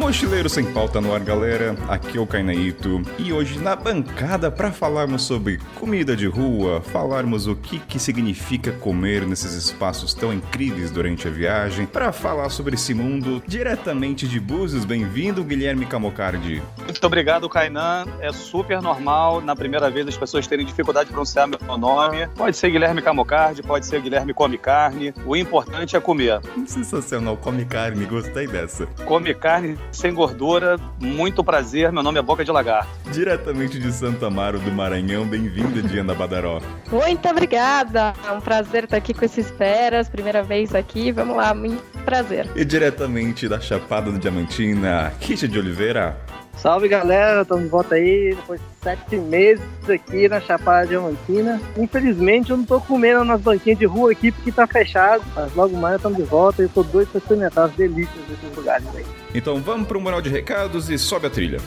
Mochileiro Sem Pauta no ar, galera. Aqui é o Kainaito e hoje na bancada para falarmos sobre comida de rua, falarmos o que significa comer nesses espaços tão incríveis durante a viagem, para falar sobre esse mundo diretamente de Búzios. Bem-vindo, Guilherme Camocardi. Muito obrigado, Kainan. É super normal na primeira vez as pessoas terem dificuldade de pronunciar meu nome. Pode ser Guilherme Camocardi, pode ser Guilherme Come Carne. O importante é comer. Sensacional, Come Carne, gostei dessa. Come carne sem gordura, muito prazer, meu nome é Boca de Lagarto. Diretamente de Santo Amaro do Maranhão, bem-vinda, Diana Badaró. Muito obrigada, é um prazer estar aqui com esses feras, primeira vez aqui, vamos lá, muito prazer. E diretamente da Chapada do Diamantina, Kisha de Oliveira. Salve, galera, estamos de volta aí depois de 7 meses aqui na Chapada Diamantina. Infelizmente eu não tô comendo nas banquinhas de rua aqui porque tá fechado, mas logo mais estamos de volta e eu tô doido pra experimentar as delícias desses lugares aí. Então vamos pro mural de recados e sobe a trilha.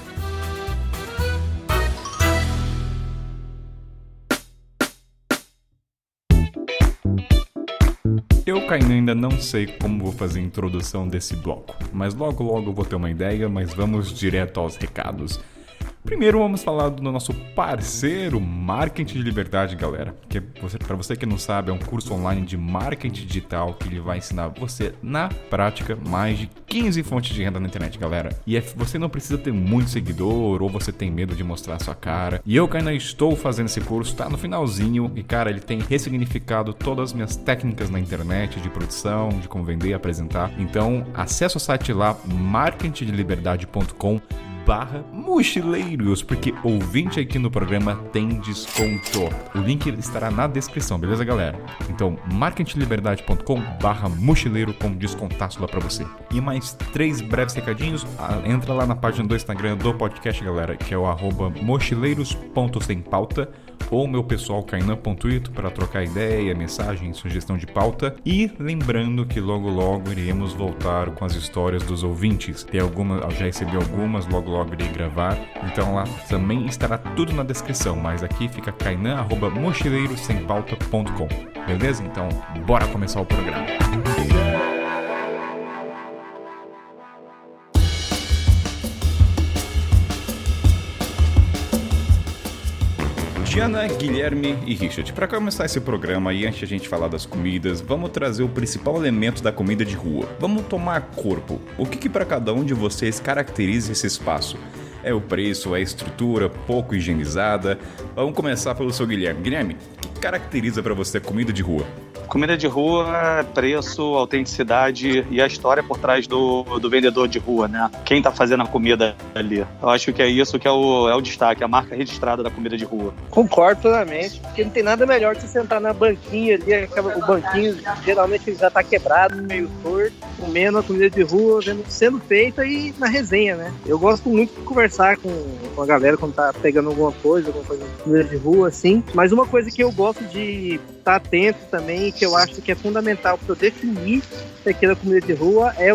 Eu, Kainan, ainda não sei como vou fazer a introdução desse bloco, mas logo eu vou ter uma ideia, mas vamos direto aos recados. Primeiro vamos falar do nosso parceiro Marketing de Liberdade, galera. Que para você que não sabe, é um curso online de marketing digital que ele vai ensinar você, na prática, mais de 15 fontes de renda na internet, galera. E você não precisa ter muito seguidor ou você tem medo de mostrar a sua cara. E eu, que ainda estou fazendo esse curso, tá no finalzinho e, cara, ele tem ressignificado todas as minhas técnicas na internet de produção, de como vender e apresentar. Então, acesse o site lá, marketingdeliberadade.com/mochileiros, porque ouvinte aqui no programa tem desconto. O link estará na descrição, beleza, galera? Então, marketingliberdade.com/mochileiro com descontaço lá pra você. E mais 3 breves recadinhos. Entra lá na página do Instagram do podcast, galera, que é o @mochileiros.sempauta, ou meu pessoal Kainan.ito para trocar ideia, mensagem, sugestão de pauta. E lembrando que logo iremos voltar com as histórias dos ouvintes. Tem algumas, eu já recebi algumas, logo irei gravar. Então lá também estará tudo na descrição, mas aqui fica kainan@mochileirosempauta.com. Beleza? Então, bora começar o programa. Diana, Guilherme e Richard, para começar esse programa e antes de a gente falar das comidas, vamos trazer o principal elemento da comida de rua. Vamos tomar corpo. O que para cada um de vocês caracteriza esse espaço? É o preço, é a estrutura pouco higienizada? Vamos começar pelo seu Guilherme. Guilherme, o que caracteriza para você a comida de rua? Comida de rua, preço, autenticidade e a história por trás do vendedor de rua, né? Quem tá fazendo a comida ali. Eu acho que é isso que é o destaque, a marca registrada da comida de rua. Concordo plenamente, porque não tem nada melhor que você sentar na banquinha ali, o banquinho geralmente já tá quebrado, meio torto, comendo a comida de rua, sendo feita e na resenha, né? Eu gosto muito de conversar com a galera quando tá pegando alguma coisa de comida de rua, assim, mas uma coisa que eu gosto de estar atento também, que eu acho que é fundamental para eu definir se aquilo é comida de rua, é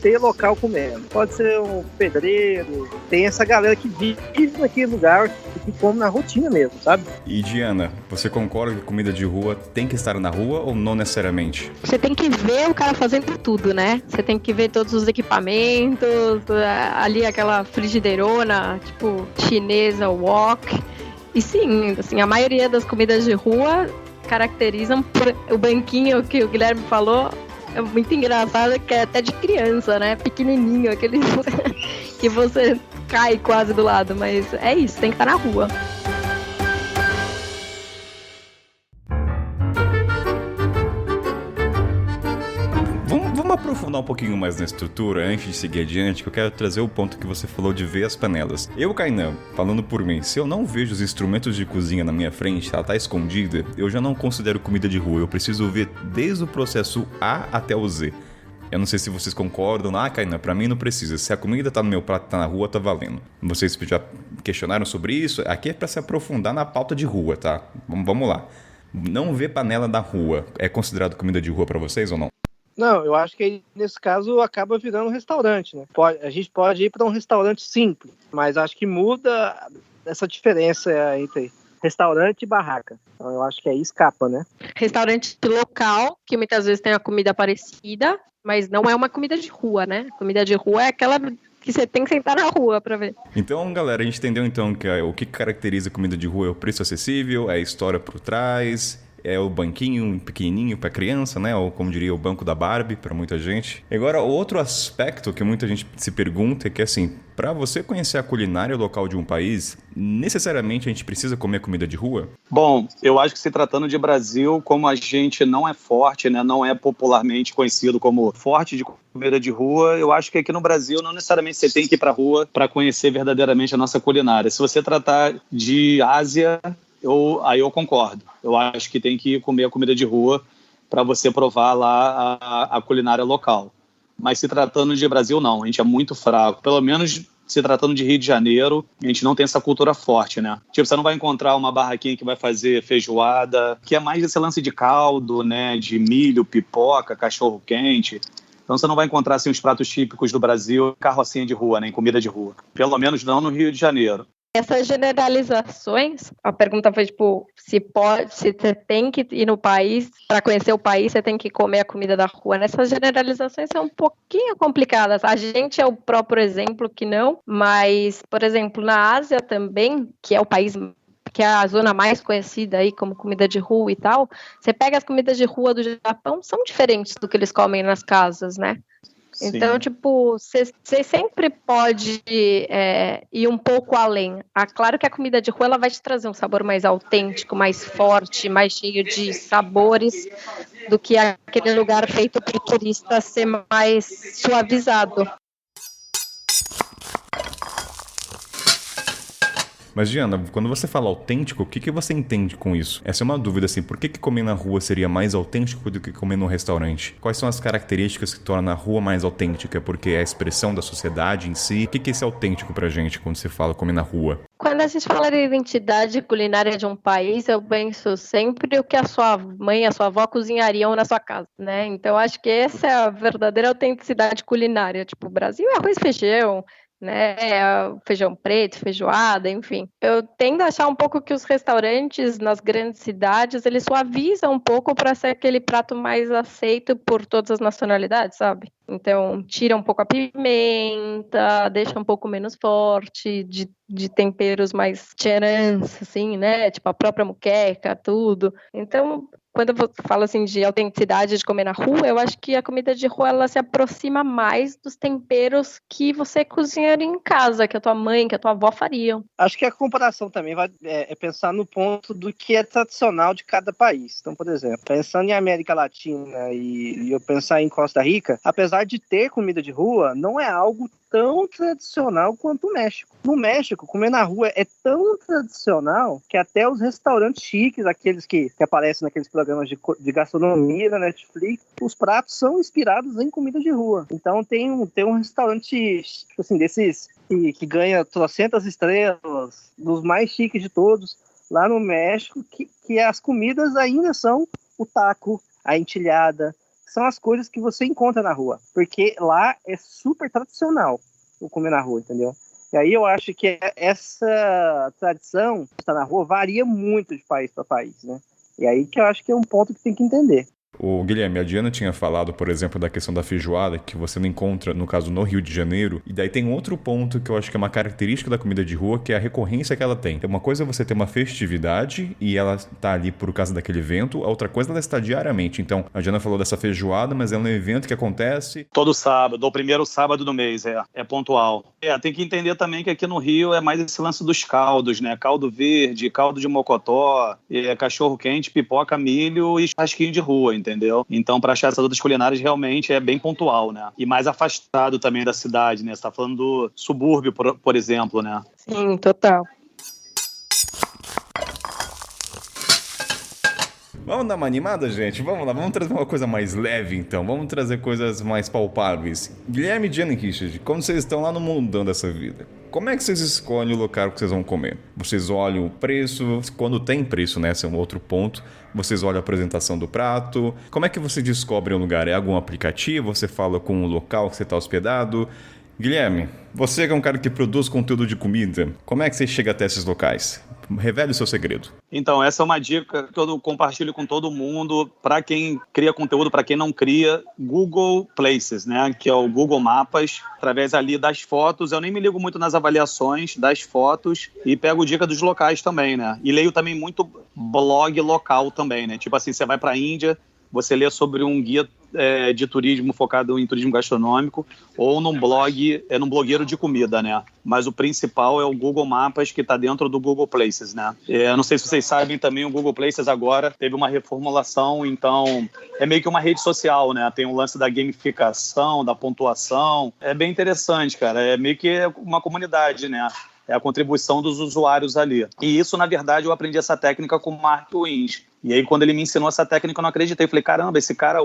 ter local comendo. Pode ser um pedreiro, tem essa galera que vive naquele lugar e que come na rotina mesmo, sabe? E Diana, você concorda que comida de rua tem que estar na rua ou não necessariamente? Você tem que ver o cara fazendo tudo, né? Você tem que ver todos os equipamentos, ali aquela frigideirona, tipo chinesa, wok. E sim, assim, a maioria das comidas de rua caracterizam por o banquinho que o Guilherme falou. É muito engraçado, que é até de criança, né? Pequenininho, aquele que você cai quase do lado, mas é isso, tem que estar na rua. Vamos aprofundar um pouquinho mais na estrutura antes de seguir adiante, que eu quero trazer o ponto que você falou de ver as panelas. Eu, Kainan, falando por mim, se eu não vejo os instrumentos de cozinha na minha frente, ela tá escondida, eu já não considero comida de rua. Eu preciso ver desde o processo A até o Z. Eu não sei se vocês concordam. Kainan, pra mim não precisa. Se a comida tá no meu prato, tá na rua, tá valendo. Vocês já questionaram sobre isso? Aqui é pra se aprofundar na pauta de rua, tá? Vamos lá. Não ver panela na rua é considerado comida de rua pra vocês ou não? Não, eu acho que nesse caso acaba virando um restaurante, né? A gente pode ir para um restaurante simples, mas acho que muda essa diferença entre restaurante e barraca. Então eu acho que aí escapa, né? Restaurante local, que muitas vezes tem a comida parecida, mas não é uma comida de rua, né? Comida de rua é aquela que você tem que sentar na rua pra ver. Então, galera, a gente entendeu então que o que caracteriza a comida de rua é o preço acessível, é a história por trás, é o banquinho pequenininho para criança, né? Ou como diria, o banco da Barbie para muita gente. Agora, outro aspecto que muita gente se pergunta é que, assim, para você conhecer a culinária local de um país, necessariamente a gente precisa comer comida de rua? Bom, eu acho que se tratando de Brasil, como a gente não é forte, né, não é popularmente conhecido como forte de comida de rua, eu acho que aqui no Brasil não necessariamente você tem que ir para a rua para conhecer verdadeiramente a nossa culinária. Se você tratar de Ásia, aí eu concordo. Eu acho que tem que comer a comida de rua para você provar lá a culinária local. Mas se tratando de Brasil, não. A gente é muito fraco. Pelo menos se tratando de Rio de Janeiro, a gente não tem essa cultura forte, né? Tipo, você não vai encontrar uma barraquinha que vai fazer feijoada, que é mais esse lance de caldo, né? De milho, pipoca, cachorro-quente. Então você não vai encontrar assim, os pratos típicos do Brasil, carrocinha de rua, né? Em comida de rua. Pelo menos não no Rio de Janeiro. Essas generalizações, a pergunta foi tipo, se você tem que ir no país, para conhecer o país, você tem que comer a comida da rua. Essas generalizações são um pouquinho complicadas. A gente é o próprio exemplo que não, mas, por exemplo, na Ásia também, que é o país, que é a zona mais conhecida aí como comida de rua e tal, você pega as comidas de rua do Japão, são diferentes do que eles comem nas casas, né? Sim. Então, tipo, você sempre pode ir um pouco além. Claro que a comida de rua ela vai te trazer um sabor mais autêntico, mais forte, mais cheio de sabores do que aquele lugar feito para o turista ser mais suavizado. Mas, Diana, quando você fala autêntico, o que você entende com isso? Essa é uma dúvida, assim, por que comer na rua seria mais autêntico do que comer no restaurante? Quais são as características que tornam a rua mais autêntica? Porque é a expressão da sociedade em si. O que é esse autêntico pra gente quando se fala comer na rua? Quando a gente fala de identidade culinária de um país, eu penso sempre o que a sua mãe e a sua avó cozinhariam na sua casa, né? Então, acho que essa é a verdadeira autenticidade culinária. Tipo, o Brasil é arroz e feijão, né, feijão preto, feijoada, enfim. Eu tendo a achar um pouco que os restaurantes nas grandes cidades, eles suavizam um pouco para ser aquele prato mais aceito por todas as nacionalidades, sabe? Então, tira um pouco a pimenta, deixa um pouco menos forte, de temperos mais tcharans, assim, né? Tipo a própria moqueca, tudo. Então, quando eu falo assim de autenticidade de comer na rua, eu acho que a comida de rua ela se aproxima mais dos temperos que você cozinharia em casa, que a tua mãe, que a tua avó fariam. Acho que a comparação também vai pensar no ponto do que é tradicional de cada país. Então, por exemplo, pensando em América Latina e eu pensar em Costa Rica, apesar de ter comida de rua, não é algo tão tradicional quanto o México. No México, comer na rua é tão tradicional que até os restaurantes chiques, aqueles que aparecem naqueles programas de gastronomia da Netflix, os pratos são inspirados em comida de rua. Então tem um restaurante assim, desses que ganha trocentas estrelas, dos mais chiques de todos, lá no México, que as comidas ainda são o taco, a entilhada, são as coisas que você encontra na rua, porque lá é super tradicional o comer na rua, entendeu? E aí eu acho que essa tradição que está na rua varia muito de país para país, né? E aí que eu acho que é um ponto que tem que entender. O Guilherme, a Diana tinha falado, por exemplo, da questão da feijoada, que você não encontra, no caso, no Rio de Janeiro. E daí tem outro ponto que eu acho que é uma característica da comida de rua, que é a recorrência que ela tem. Uma coisa é você ter uma festividade e ela tá ali por causa daquele evento, a outra coisa ela está diariamente. Então, a Diana falou dessa feijoada, mas é um evento que acontece... todo sábado, ou primeiro sábado do mês, é pontual. Tem que entender também que aqui no Rio é mais esse lance dos caldos, né? Caldo verde, caldo de mocotó, cachorro-quente, pipoca, milho e churrasquinho de rua, entendeu? Então, para achar essas outras culinárias, realmente é bem pontual, né? E mais afastado também da cidade, né? Você tá falando do subúrbio, por exemplo, né? Sim, total. Vamos dar uma animada, gente? Vamos lá, vamos trazer uma coisa mais leve, então. Vamos trazer coisas mais palpáveis. Guilherme, Diana e Richard, quando vocês estão lá no mundão dessa vida, como é que vocês escolhem o local que vocês vão comer? Vocês olham o preço, quando tem preço, né? Esse é um outro ponto. Vocês olham a apresentação do prato. Como é que você descobre um lugar? É algum aplicativo? Você fala com o local que você está hospedado? Guilherme, você que é um cara que produz conteúdo de comida, como é que você chega até esses locais? Revele o seu segredo. Então, essa é uma dica que eu compartilho com todo mundo, para quem cria conteúdo, para quem não cria, Google Places, né, que é o Google Mapas, através ali das fotos. Eu nem me ligo muito nas avaliações das fotos e pego dica dos locais também, né, e leio também muito blog local também, né, tipo assim, você vai para a Índia, você lê sobre um guia de turismo focado em turismo gastronômico ou num blog, num blogueiro de comida, né? Mas o principal é o Google Mapas, que está dentro do Google Places, né? Não sei se vocês sabem também, o Google Places agora teve uma reformulação, então é meio que uma rede social, né? Tem um lance da gamificação, da pontuação. É bem interessante, cara. É meio que uma comunidade, né? É a contribuição dos usuários ali. E isso, na verdade, eu aprendi essa técnica com o Mark Wins. E aí, quando ele me ensinou essa técnica, eu não acreditei. Eu falei, caramba, esse cara...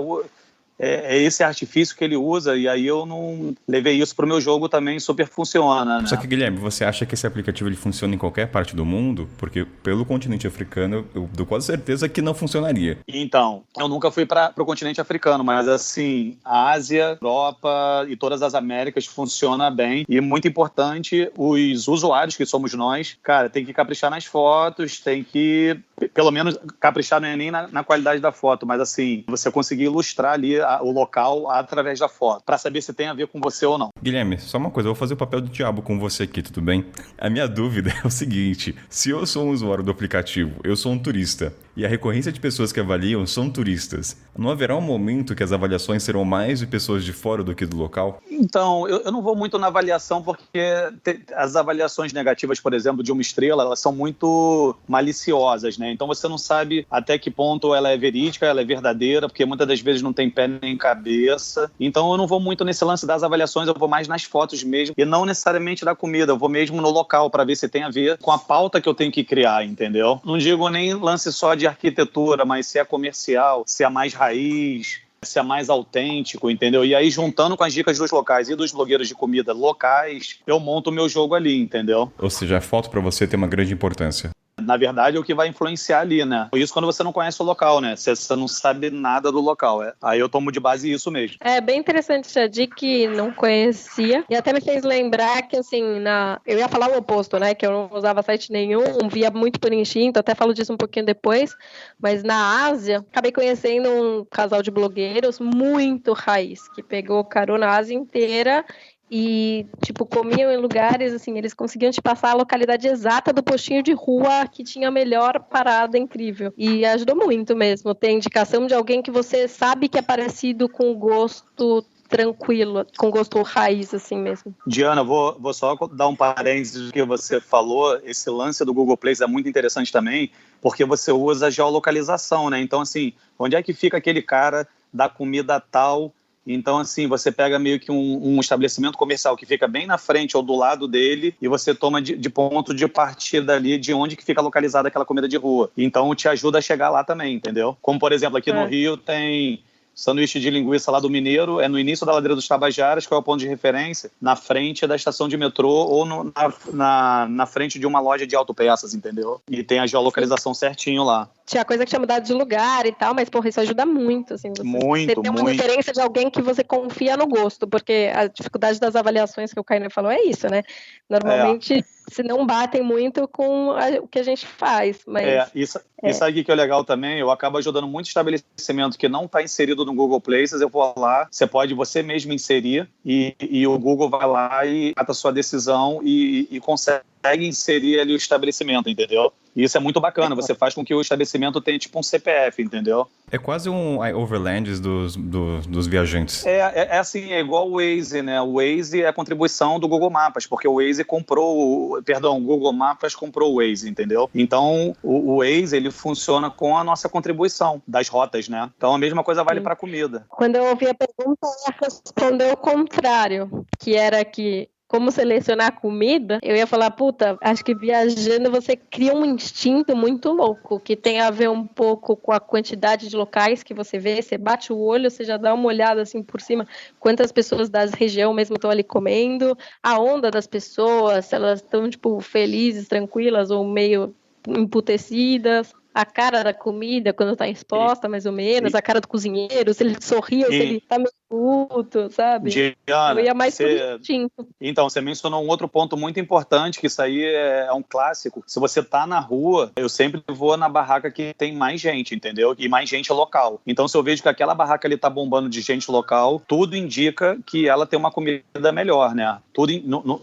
É esse artifício que ele usa, e aí eu não levei isso pro meu jogo também, super funciona, né? Só que, Guilherme, você acha que esse aplicativo ele funciona em qualquer parte do mundo? Porque pelo continente africano, eu dou quase certeza que não funcionaria. Então, eu nunca fui pro continente africano, mas assim, a Ásia, Europa e todas as Américas funciona bem. E muito importante, os usuários que somos nós, cara, tem que caprichar nas fotos, tem que, pelo menos, caprichar não é nem na qualidade da foto, mas assim, você conseguir ilustrar ali o local através da foto, para saber se tem a ver com você ou não. Guilherme, só uma coisa, eu vou fazer o papel do diabo com você aqui, tudo bem? A minha dúvida é o seguinte, se eu sou um usuário do aplicativo, eu sou um turista, e a recorrência de pessoas que avaliam são turistas, não haverá um momento que as avaliações serão mais de pessoas de fora do que do local? Então, eu não vou muito na avaliação, porque as avaliações negativas, por exemplo, de uma estrela, elas são muito maliciosas, né? Então você não sabe até que ponto ela é verídica, ela é verdadeira, porque muitas das vezes não tem pé nem cabeça. Então eu não vou muito nesse lance das avaliações, eu vou mais nas fotos mesmo, e não necessariamente da comida, eu vou mesmo no local para ver se tem a ver com a pauta que eu tenho que criar, entendeu? Não digo nem lance só de arquitetura, mas se é comercial, se é mais raiz, se é mais autêntico, entendeu? E aí, juntando com as dicas dos locais e dos blogueiros de comida locais, eu monto o meu jogo ali, entendeu? Ou seja, a foto para você tem uma grande importância. Na verdade, é o que vai influenciar ali, né? Isso quando você não conhece o local, né? Você não sabe nada do local. Aí eu tomo de base isso mesmo. É bem interessante a dica que não conhecia. E até me fez lembrar que, assim, eu ia falar o oposto, né? Que eu não usava site nenhum, via muito por instinto, até falo disso um pouquinho depois. Mas na Ásia, acabei conhecendo um casal de blogueiros muito raiz, que pegou carona a Ásia inteira. E, tipo, comiam em lugares, assim, eles conseguiam te passar a localidade exata do postinho de rua que tinha a melhor parada incrível. E ajudou muito mesmo. Tem indicação de alguém que você sabe que é parecido com o gosto tranquilo, com gosto raiz, assim mesmo. Diana, vou só dar um parênteses do que você falou. Esse lance do Google Places é muito interessante também, porque você usa geolocalização, né? Então, assim, onde é que fica aquele cara da comida tal? Então, assim, você pega meio que um estabelecimento comercial que fica bem na frente ou do lado dele e você toma de ponto de partida ali de onde que fica localizada aquela comida de rua. Então, te ajuda a chegar lá também, entendeu? Como, por exemplo, aqui no Rio tem sanduíche de linguiça lá do Mineiro, é no início da Ladeira dos Tabajaras, que é o ponto de referência, na frente da estação de metrô ou na frente de uma loja de autopeças, entendeu? E tem a geolocalização certinho lá. Tinha coisa que tinha mudado de lugar e tal, mas, porra, isso ajuda muito, assim. Você ter uma referência de alguém que você confia no gosto, porque a dificuldade das avaliações que o Kainan falou é isso, né? Normalmente, se não batem muito com o que a gente faz, mas... E sabe o que é legal também? Eu acabo ajudando muito estabelecimento que não está inserido no Google Places, eu vou lá, você pode você mesmo inserir e o Google vai lá e mata a sua decisão e consegue inserir ali o estabelecimento, entendeu? E isso é muito bacana, você faz com que o estabelecimento tenha tipo um CPF, entendeu? É quase um overlands dos viajantes. É assim, é igual o Waze, né? O Waze é a contribuição do Google Maps, porque o Waze o Google Maps comprou o Waze, entendeu? Então, o Waze, ele funciona com a nossa contribuição das rotas, né? Então, a mesma coisa vale para comida. Quando eu ouvi a pergunta, ela respondeu o contrário, que era que como selecionar comida, eu ia falar, puta, acho que viajando você cria um instinto muito louco, que tem a ver um pouco com a quantidade de locais que você vê, você bate o olho, você já dá uma olhada assim por cima, quantas pessoas da região mesmo estão ali comendo, a onda das pessoas, se elas estão, tipo, felizes, tranquilas ou meio emputecidas. a cara da comida quando tá exposta, mais ou menos, a cara do cozinheiro, se ele sorriu, se ele tá meio puto, sabe? Diana, Eu ia mais por instinto. Então, você mencionou um outro ponto muito importante, que isso aí é um clássico. Se você tá na rua, eu sempre vou na barraca que tem mais gente, entendeu? E mais gente local. Então, se eu vejo que aquela barraca ali tá bombando de gente local, tudo indica que ela tem uma comida melhor, né?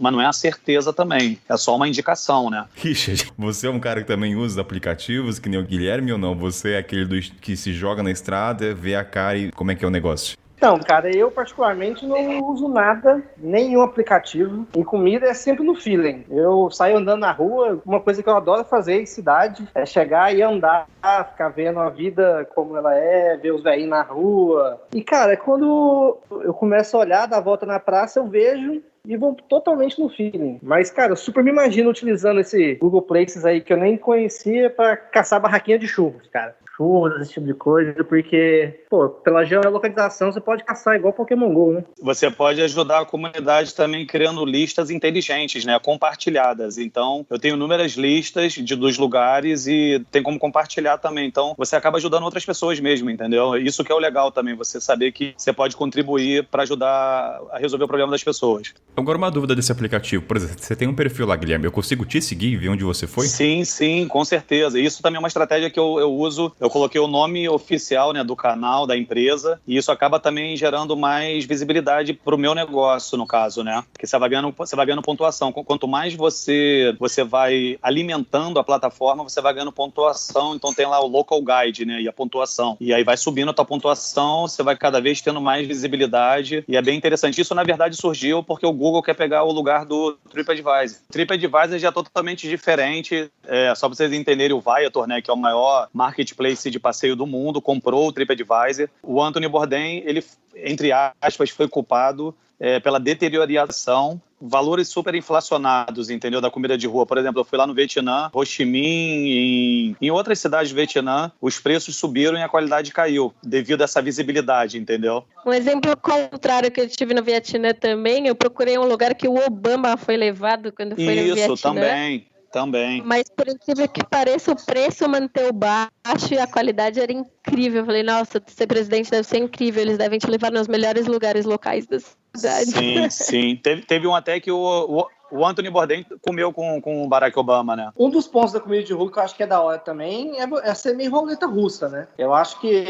Mas não é a certeza também. É só uma indicação, né? Richard, você é um cara que também usa aplicativos, que nem o Guilherme, ou não? Você é aquele que se joga na estrada, vê a cara e como é que é o negócio? Então, cara, eu particularmente não uso nada, nenhum aplicativo. Em comida é sempre no feeling. Eu saio andando na rua, uma coisa que eu adoro fazer em cidade é chegar e andar, ficar vendo a vida como ela é, ver os velhinhos na rua. E, cara, quando eu começo a olhar, dar a volta na praça, eu vejo e vou totalmente no feeling. Mas, cara, eu super me imagino utilizando esse Google Places aí que eu nem conhecia pra caçar barraquinha de churros, cara. Churros, esse tipo de coisa, porque, pô, pela geolocalização você pode caçar igual Pokémon GO, né? Você pode ajudar a comunidade também criando listas inteligentes, né? Compartilhadas. Então, eu tenho inúmeras listas dos lugares e tem como compartilhar também. Então, você acaba ajudando outras pessoas mesmo, entendeu? Isso que é o legal também, você saber que você pode contribuir para ajudar a resolver o problema das pessoas. Agora, uma dúvida desse aplicativo. Por exemplo, você tem um perfil lá, Guilherme. Eu consigo te seguir e ver onde você foi? Sim, com certeza. Isso também é uma estratégia que eu uso. Eu coloquei o nome oficial, né, do canal, da empresa, e isso acaba também gerando mais visibilidade para o meu negócio, no caso, né? Porque você vai ganhando pontuação. Quanto mais você vai alimentando a plataforma, você vai ganhando pontuação. Então tem lá o local guide, né, e a pontuação. E aí vai subindo a tua pontuação, você vai cada vez tendo mais visibilidade, e é bem interessante. Isso, na verdade, surgiu porque o Google quer pegar o lugar do TripAdvisor. O TripAdvisor já é totalmente diferente. Só para vocês entenderem, o Viator, né, que é o maior marketplace de passeio do mundo, comprou o TripAdvisor. O Anthony Bourdain, ele, entre aspas, foi culpado pela deterioração, valores super inflacionados, entendeu, da comida de rua. Por exemplo, eu fui lá no Vietnã, Ho Chi Minh, em outras cidades do Vietnã, os preços subiram e a qualidade caiu, devido a essa visibilidade, entendeu? Um exemplo contrário que eu tive no Vietnã também, eu procurei um lugar que o Obama foi levado quando foi no Vietnã. Isso, também. Mas, por incrível que pareça, o preço manteve baixo e a qualidade era incrível. Eu falei, nossa, ser presidente deve ser incrível. Eles devem te levar nos melhores lugares locais da cidade. Sim. Teve um até que o Anthony Bourdain comeu com o Barack Obama, né? Um dos pontos da comida de rua que eu acho que é da hora também é ser meio roleta russa, né? Eu acho que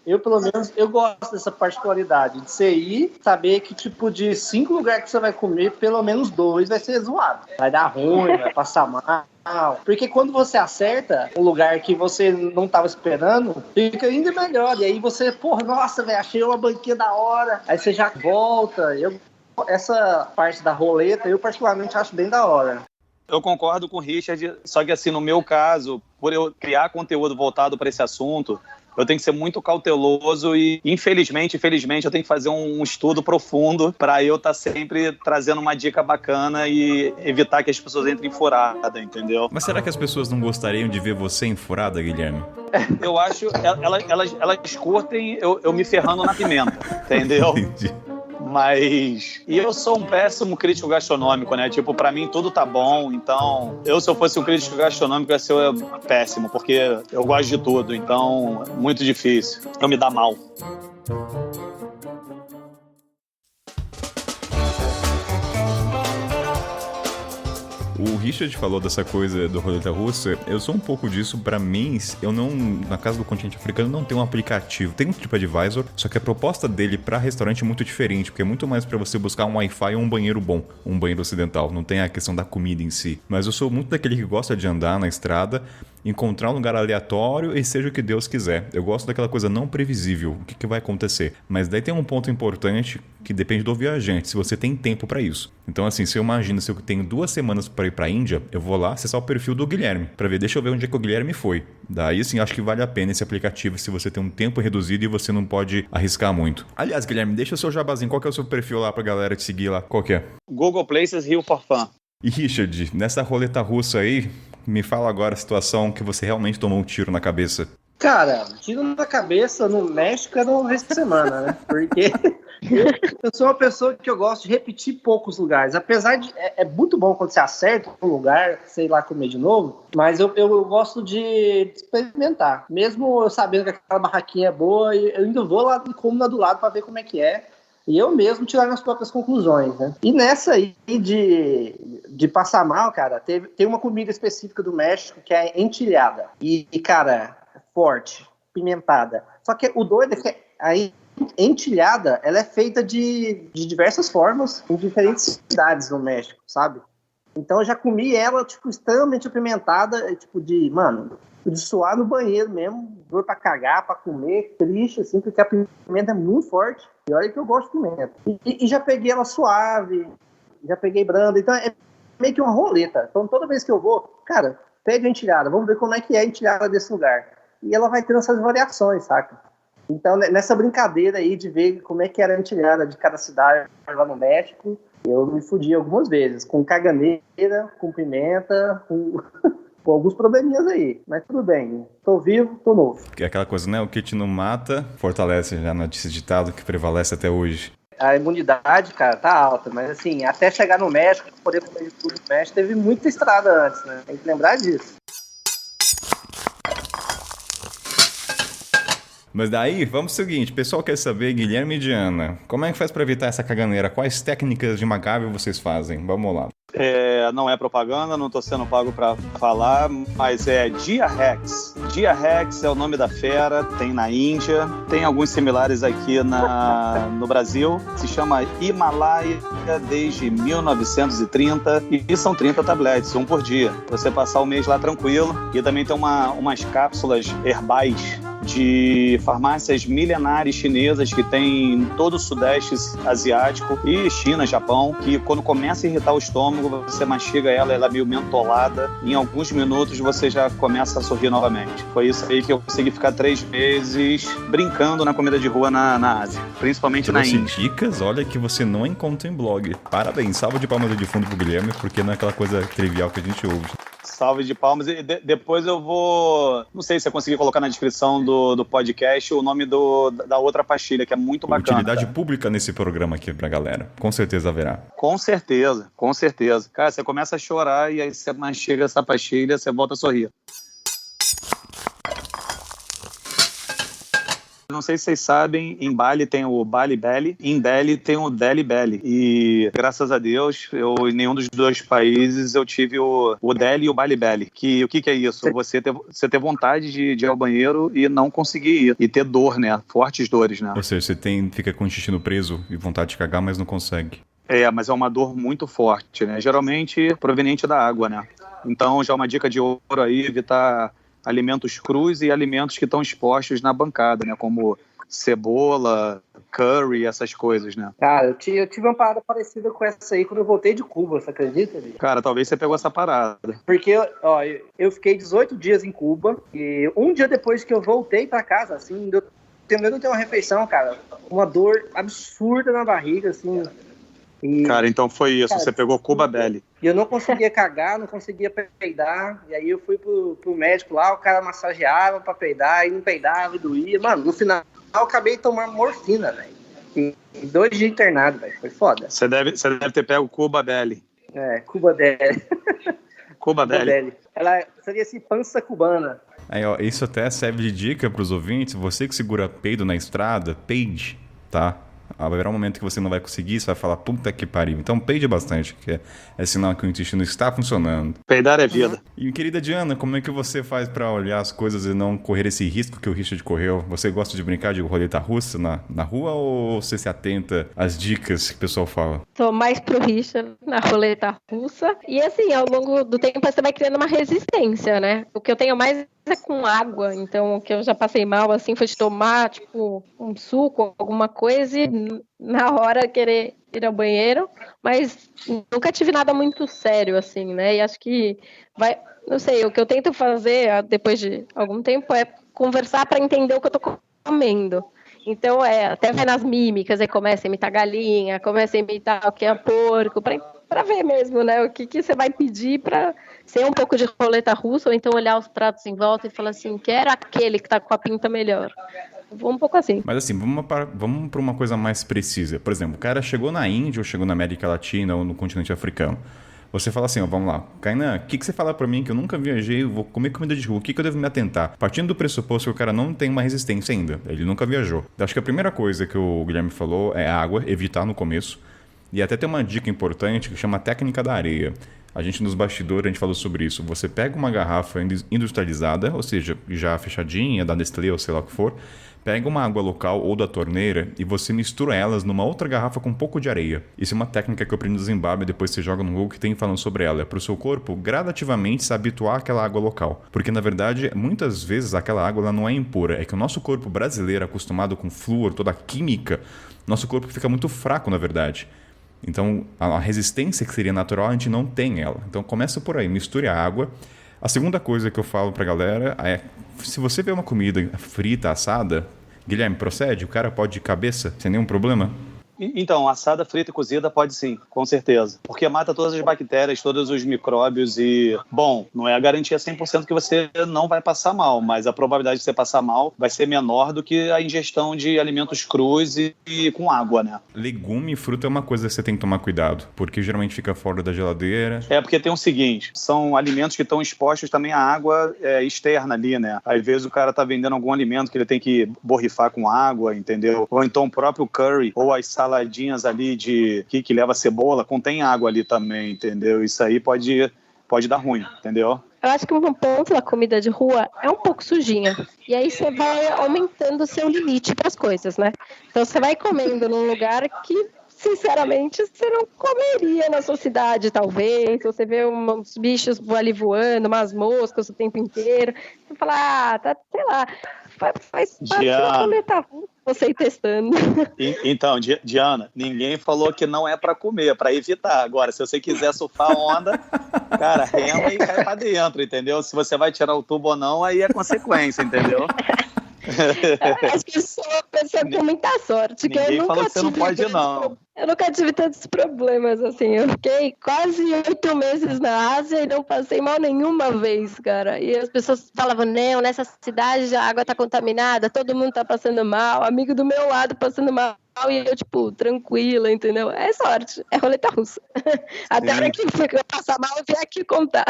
eu, pelo menos, eu gosto dessa particularidade de você ir, saber que tipo de 5 lugares que você vai comer, pelo menos 2 vai ser zoado. Vai dar ruim, vai passar mal. Porque quando você acerta um lugar que você não estava esperando, fica ainda melhor. E aí você, porra, nossa, velho, achei uma banquinha da hora. Aí você já volta. Essa parte da roleta, eu particularmente acho bem da hora. Eu concordo com o Richard, só que assim, no meu caso, por eu criar conteúdo voltado para esse assunto, eu tenho que ser muito cauteloso e, infelizmente, eu tenho que fazer um estudo profundo para eu estar sempre trazendo uma dica bacana e evitar que as pessoas entrem em furada, entendeu? Mas será que as pessoas não gostariam de ver você em furada, Guilherme? Eu acho, elas curtem eu me ferrando na pimenta, entendeu? Entendi. Mas... E eu sou um péssimo crítico gastronômico, né? Tipo, pra mim tudo tá bom, então... Se eu fosse um crítico gastronômico, ia ser péssimo, porque eu gosto de tudo, então... Muito difícil. Eu me dá mal. O Richard falou dessa coisa do roleta russa. Eu sou um pouco disso. Pra mim, eu não... Na casa do continente africano não tem um aplicativo. Tem um TripAdvisor, só que a proposta dele pra restaurante é muito diferente, porque é muito mais pra você buscar um Wi-Fi ou um banheiro bom, um banheiro ocidental. Não tem a questão da comida em si. Mas eu sou muito daquele que gosta de andar na estrada, encontrar um lugar aleatório e seja o que Deus quiser. Eu gosto daquela coisa não previsível, o que vai acontecer. Mas daí tem um ponto importante que depende do viajante, se você tem tempo pra isso. Então assim, se eu imagino, se eu tenho 2 semanas pra ir pra Índia, eu vou lá acessar o perfil do Guilherme, pra ver, deixa eu ver onde é que o Guilherme foi. Daí sim, acho que vale a pena esse aplicativo se você tem um tempo reduzido e você não pode arriscar muito. Aliás, Guilherme, deixa o seu jabazinho, qual que é o seu perfil lá pra galera te seguir lá? Qual que é? Google Places Rio for Fun. E Richard, nessa roleta russa aí, me fala agora a situação que você realmente tomou um tiro na cabeça. Cara, tiro na cabeça no México é uma vez por semana, né? Porque eu sou uma pessoa que eu gosto de repetir poucos lugares. Apesar de... É muito bom quando você acerta um lugar, sei lá, comer de novo, mas eu gosto de experimentar. Mesmo eu sabendo que aquela barraquinha é boa, eu ainda vou lá e como na do lado pra ver como é que é. E eu mesmo tirar minhas próprias conclusões, né? E nessa aí de passar mal, cara, tem uma comida específica do México que é entilhada. E cara, forte, pimentada. Só que o doido é que a entilhada, ela é feita de diversas formas em diferentes cidades no México, sabe? Então eu já comi ela, tipo, extremamente apimentada, tipo, de suar no banheiro mesmo, dor pra cagar, pra comer, triste, assim, porque a pimenta é muito forte. E olha que eu gosto de pimenta. E já peguei ela suave, já peguei branda, então é meio que uma roleta. Então toda vez que eu vou, cara, pede a entilhada, vamos ver como é que é a entilhada desse lugar. E ela vai tendo essas variações, saca? Então nessa brincadeira aí de ver como é que era a entilhada de cada cidade lá no México, eu me fudi algumas vezes, com caganeira, com pimenta, com alguns probleminhas aí, mas tudo bem. Tô vivo, tô novo. É aquela coisa, né? O que te não mata, fortalece já nesse ditado que prevalece até hoje. A imunidade, cara, tá alta, mas assim, até chegar no México, poder comer de tudo no México, teve muita estrada antes, né? Tem que lembrar disso. Mas daí, vamos ao seguinte, o pessoal quer saber, Guilherme e Diana, como é que faz para evitar essa caganeira? Quais técnicas de MacGyver vocês fazem? Vamos lá. Não é propaganda, não estou sendo pago para falar, mas é Diarex. Diarex é o nome da fera, tem na Índia, tem alguns similares aqui no Brasil. Se chama Himalaia desde 1930 e são 30 tabletes, um por dia. Você passar o mês lá tranquilo. E também tem umas cápsulas herbais de farmácias milenares chinesas que tem em todo o sudeste asiático e China, Japão, que quando começa a irritar o estômago, você mastiga ela é meio mentolada, e em alguns minutos você já começa a sorrir novamente. Foi isso aí que eu consegui ficar 3 meses brincando na comida de rua na Ásia, principalmente na Índia. Dicas, olha, que você não encontra em blog. Parabéns, salva de palmas de fundo pro Guilherme, porque não é aquela coisa trivial que a gente ouve. Salve de palmas. E depois eu vou... Não sei se eu conseguir colocar na descrição do podcast o nome da outra pastilha, que é muito bacana. Utilidade pública nesse programa aqui pra galera. Com certeza haverá. Com certeza, com certeza. Cara, você começa a chorar e aí você mastiga essa pastilha, você volta a sorrir. Não sei se vocês sabem, em Bali tem o Bali Belly, em Delhi tem o Delhi Belly. E graças a Deus, em nenhum dos dois países eu tive o Delhi e o Bali Belly. O que é isso? Você ter vontade de ir ao banheiro e não conseguir ir. E ter dor, né? Fortes dores, né? Ou seja, você fica com o intestino preso e vontade de cagar, mas não consegue. Mas é uma dor muito forte, né? Geralmente proveniente da água, né? Então já é uma dica de ouro aí, evitar alimentos crus e alimentos que estão expostos na bancada, né? Como cebola, curry, essas coisas, né? Cara, eu tive uma parada parecida com essa aí quando eu voltei de Cuba, você acredita, bicho? Cara, talvez você pegou essa parada. Porque, eu fiquei 18 dias em Cuba e um dia depois que eu voltei pra casa, assim, tentando ter uma refeição, cara, uma dor absurda na barriga, assim. Cara, então foi isso, cara, você pegou Cuba Belly. E eu não conseguia cagar, não conseguia peidar, e aí eu fui pro médico lá, o cara massageava pra peidar, e não peidava, e doía. Mano, no final eu acabei tomando morfina, velho. E 2 dias internado, velho, foi foda. Você deve ter pego Cuba Belly. Cuba Belly. Cuba Belly. Ela seria assim, pança cubana. Aí, isso até serve de dica pros ouvintes, você que segura peido na estrada, peide, tá? Haverá um momento que você não vai conseguir, você vai falar, puta que pariu. Então peide bastante, que é sinal que o intestino está funcionando. Peidar é vida. E querida Diana, como é que você faz pra olhar as coisas e não correr esse risco que o Richard correu? Você gosta de brincar de roleta russa na rua ou você se atenta às dicas que o pessoal fala? Tô mais pro Richard na roleta russa. E assim, ao longo do tempo você vai criando uma resistência, né? O que eu tenho mais é com água, então o que eu já passei mal, assim, foi de tomar, tipo, um suco, alguma coisa e na hora querer ir ao banheiro, mas nunca tive nada muito sério, assim, né, e acho que não sei, o que eu tento fazer depois de algum tempo é conversar para entender o que eu tô comendo. Então, até ver nas mímicas, aí começa a imitar galinha, começa a imitar o que é porco, para ver mesmo, né, o que você vai pedir para ser um pouco de roleta russa, ou então olhar os pratos em volta e falar assim, que era aquele que tá com a pinta melhor. Eu vou um pouco assim. Mas assim, vamos para uma coisa mais precisa. Por exemplo, o cara chegou na Índia ou chegou na América Latina ou no continente africano. Você fala assim, ó, vamos lá. Kainan, o que você fala pra mim que eu nunca viajei, vou comer comida de rua, o que eu devo me atentar? Partindo do pressuposto que o cara não tem uma resistência ainda, ele nunca viajou. Acho que a primeira coisa que o Guilherme falou é água, evitar no começo. E até tem uma dica importante que chama técnica da areia. A gente nos bastidores, a gente falou sobre isso. Você pega uma garrafa industrializada, ou seja, já fechadinha, da Nestlé ou sei lá o que for, pega uma água local ou da torneira e você mistura elas numa outra garrafa com um pouco de areia. Isso é uma técnica que eu aprendi no Zimbábue, depois você joga no Google que tem falando sobre ela. É para o seu corpo gradativamente se habituar àquela água local. Porque, na verdade, muitas vezes aquela água ela não é impura. É que o nosso corpo brasileiro, acostumado com flúor, toda a química, nosso corpo fica muito fraco, na verdade. Então, a resistência que seria natural, a gente não tem ela. Então, começa por aí, misture a água. A segunda coisa que eu falo pra galera é, se você vê uma comida frita, assada, Guilherme, procede? O cara pode ir de cabeça, sem nenhum problema? Então, assada, frita e cozida pode sim, com certeza. Porque mata todas as bactérias, todos os micróbios e... Bom, não é a garantia 100% que você não vai passar mal, mas a probabilidade de você passar mal vai ser menor do que a ingestão de alimentos crus e com água, né? Legume e fruta é uma coisa que você tem que tomar cuidado, porque geralmente fica fora da geladeira. É, porque tem o seguinte, são alimentos que estão expostos também à água externa ali, né? Às vezes o cara tá vendendo algum alimento que ele tem que borrifar com água, entendeu? Ou então o próprio curry, ou as saladinhas ali que leva cebola, contém água ali também, entendeu? Isso aí pode dar ruim, entendeu? Eu acho que um ponto da comida de rua é um pouco sujinha. E aí você vai aumentando o seu limite para as coisas, né? Então você vai comendo num lugar que, sinceramente, você não comeria na sua cidade, talvez. Você vê uns bichos ali voando, umas moscas o tempo inteiro. Você fala, sei lá, faz parte da comida ruim. Você ir testando. Então, Diana, ninguém falou que não é pra comer, é pra evitar. Agora, se você quiser surfar a onda, cara, rema e cai pra dentro, entendeu? Se você vai tirar o tubo ou não, aí é consequência, entendeu? Acho que eu sou uma pessoa com muita sorte. Ninguém eu falou que você não pode, não. Eu nunca tive tantos problemas, assim. Eu fiquei quase 8 meses na Ásia e não passei mal nenhuma vez, cara. E as pessoas falavam, não, nessa cidade a água tá contaminada, todo mundo tá passando mal, amigo do meu lado passando mal. E eu, tipo, tranquila, entendeu? É sorte, é roleta russa. Até a hora que eu passar mal, eu vim aqui contar.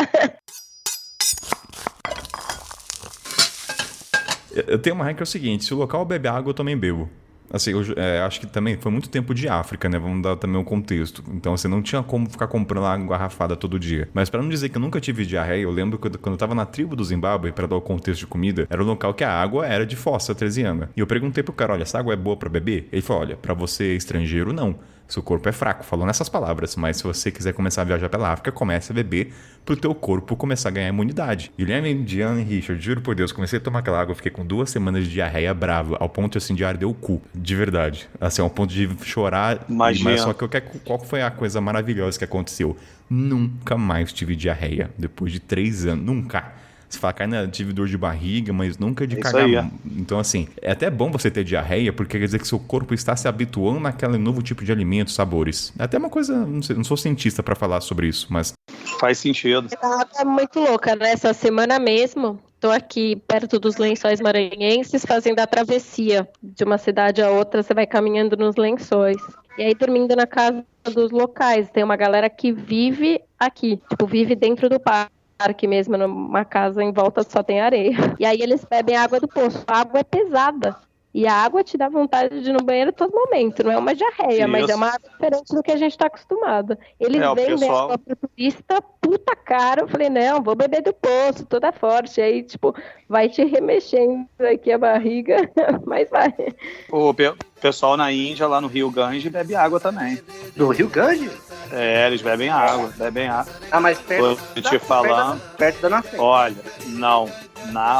Eu tenho uma regra que é o seguinte, se o local bebe água, eu também bebo. Assim, eu acho que também foi muito tempo de África, né? Vamos dar também um contexto. Então, você não tinha como ficar comprando água engarrafada todo dia. Mas pra não dizer que eu nunca tive diarreia, eu lembro que quando eu tava na tribo do Zimbábue, pra dar o contexto de comida, era um local que a água era de fossa artesiana. E eu perguntei pro cara, olha, essa água é boa pra beber? Ele falou, olha, pra você estrangeiro, não. Seu corpo é fraco, falou nessas palavras, mas se você quiser começar a viajar pela África, comece a beber pro teu corpo começar a ganhar imunidade. Guilherme, Diana e Richard, juro por Deus, comecei a tomar aquela água, fiquei com 2 semanas de diarreia brava, ao ponto assim de arder o cu, de verdade. Assim, ao ponto de chorar. Imagina. Mas só que qual foi a coisa maravilhosa que aconteceu? Nunca mais tive diarreia, depois de 3 anos, nunca. Você fala, cara, tive dor de barriga, mas nunca de cagar. Aí, é. Então, assim, é até bom você ter diarreia, porque quer dizer que seu corpo está se habituando naquele novo tipo de alimentos, sabores. É até uma coisa, não sei, não sou cientista pra falar sobre isso, mas... Faz sentido. É muito louca, né? Essa semana mesmo, tô aqui perto dos Lençóis Maranhenses, fazendo a travessia de uma cidade a outra, você vai caminhando nos lençóis. E aí, dormindo na casa dos locais. Tem uma galera que vive aqui, tipo, vive dentro do parque mesmo, numa casa em volta só tem areia. E aí eles bebem água do poço. A água é pesada. E a água te dá vontade de ir no banheiro a todo momento. Não é uma diarreia, mas é uma água diferente do que a gente tá acostumado. Eles vendem água pro turista, puta cara. Eu falei, não, vou beber do poço, toda forte. Aí, tipo, vai te remexendo aqui a barriga, mas vai. O pessoal na Índia, lá no Rio Gange, bebe água também. Do Rio Gange? É, eles bebem água. Ah, mas perto da nascente. Olha, não.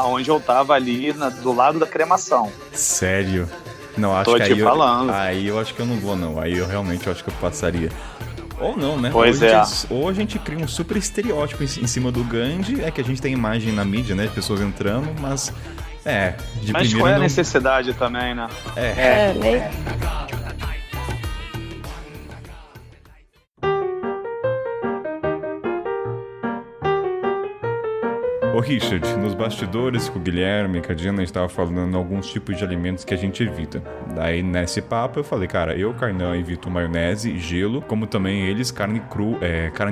Onde eu tava ali, do lado da cremação. Sério? Não, acho Tô que te falando. Aí eu acho que eu não vou, não. Aí eu realmente acho que eu passaria. Ou não, né? Pois ou a gente cria um super estereótipo em cima do Gandhi, é que a gente tem imagem na mídia, né? De pessoas entrando, mas... Mas qual é a necessidade também, né? Né? Ô Richard, nos bastidores com o Guilherme e com a Diana, a gente tava falando alguns tipos de alimentos que a gente evita. Daí nesse papo eu falei, cara, eu, Kainan, evito maionese, gelo, como também eles, carne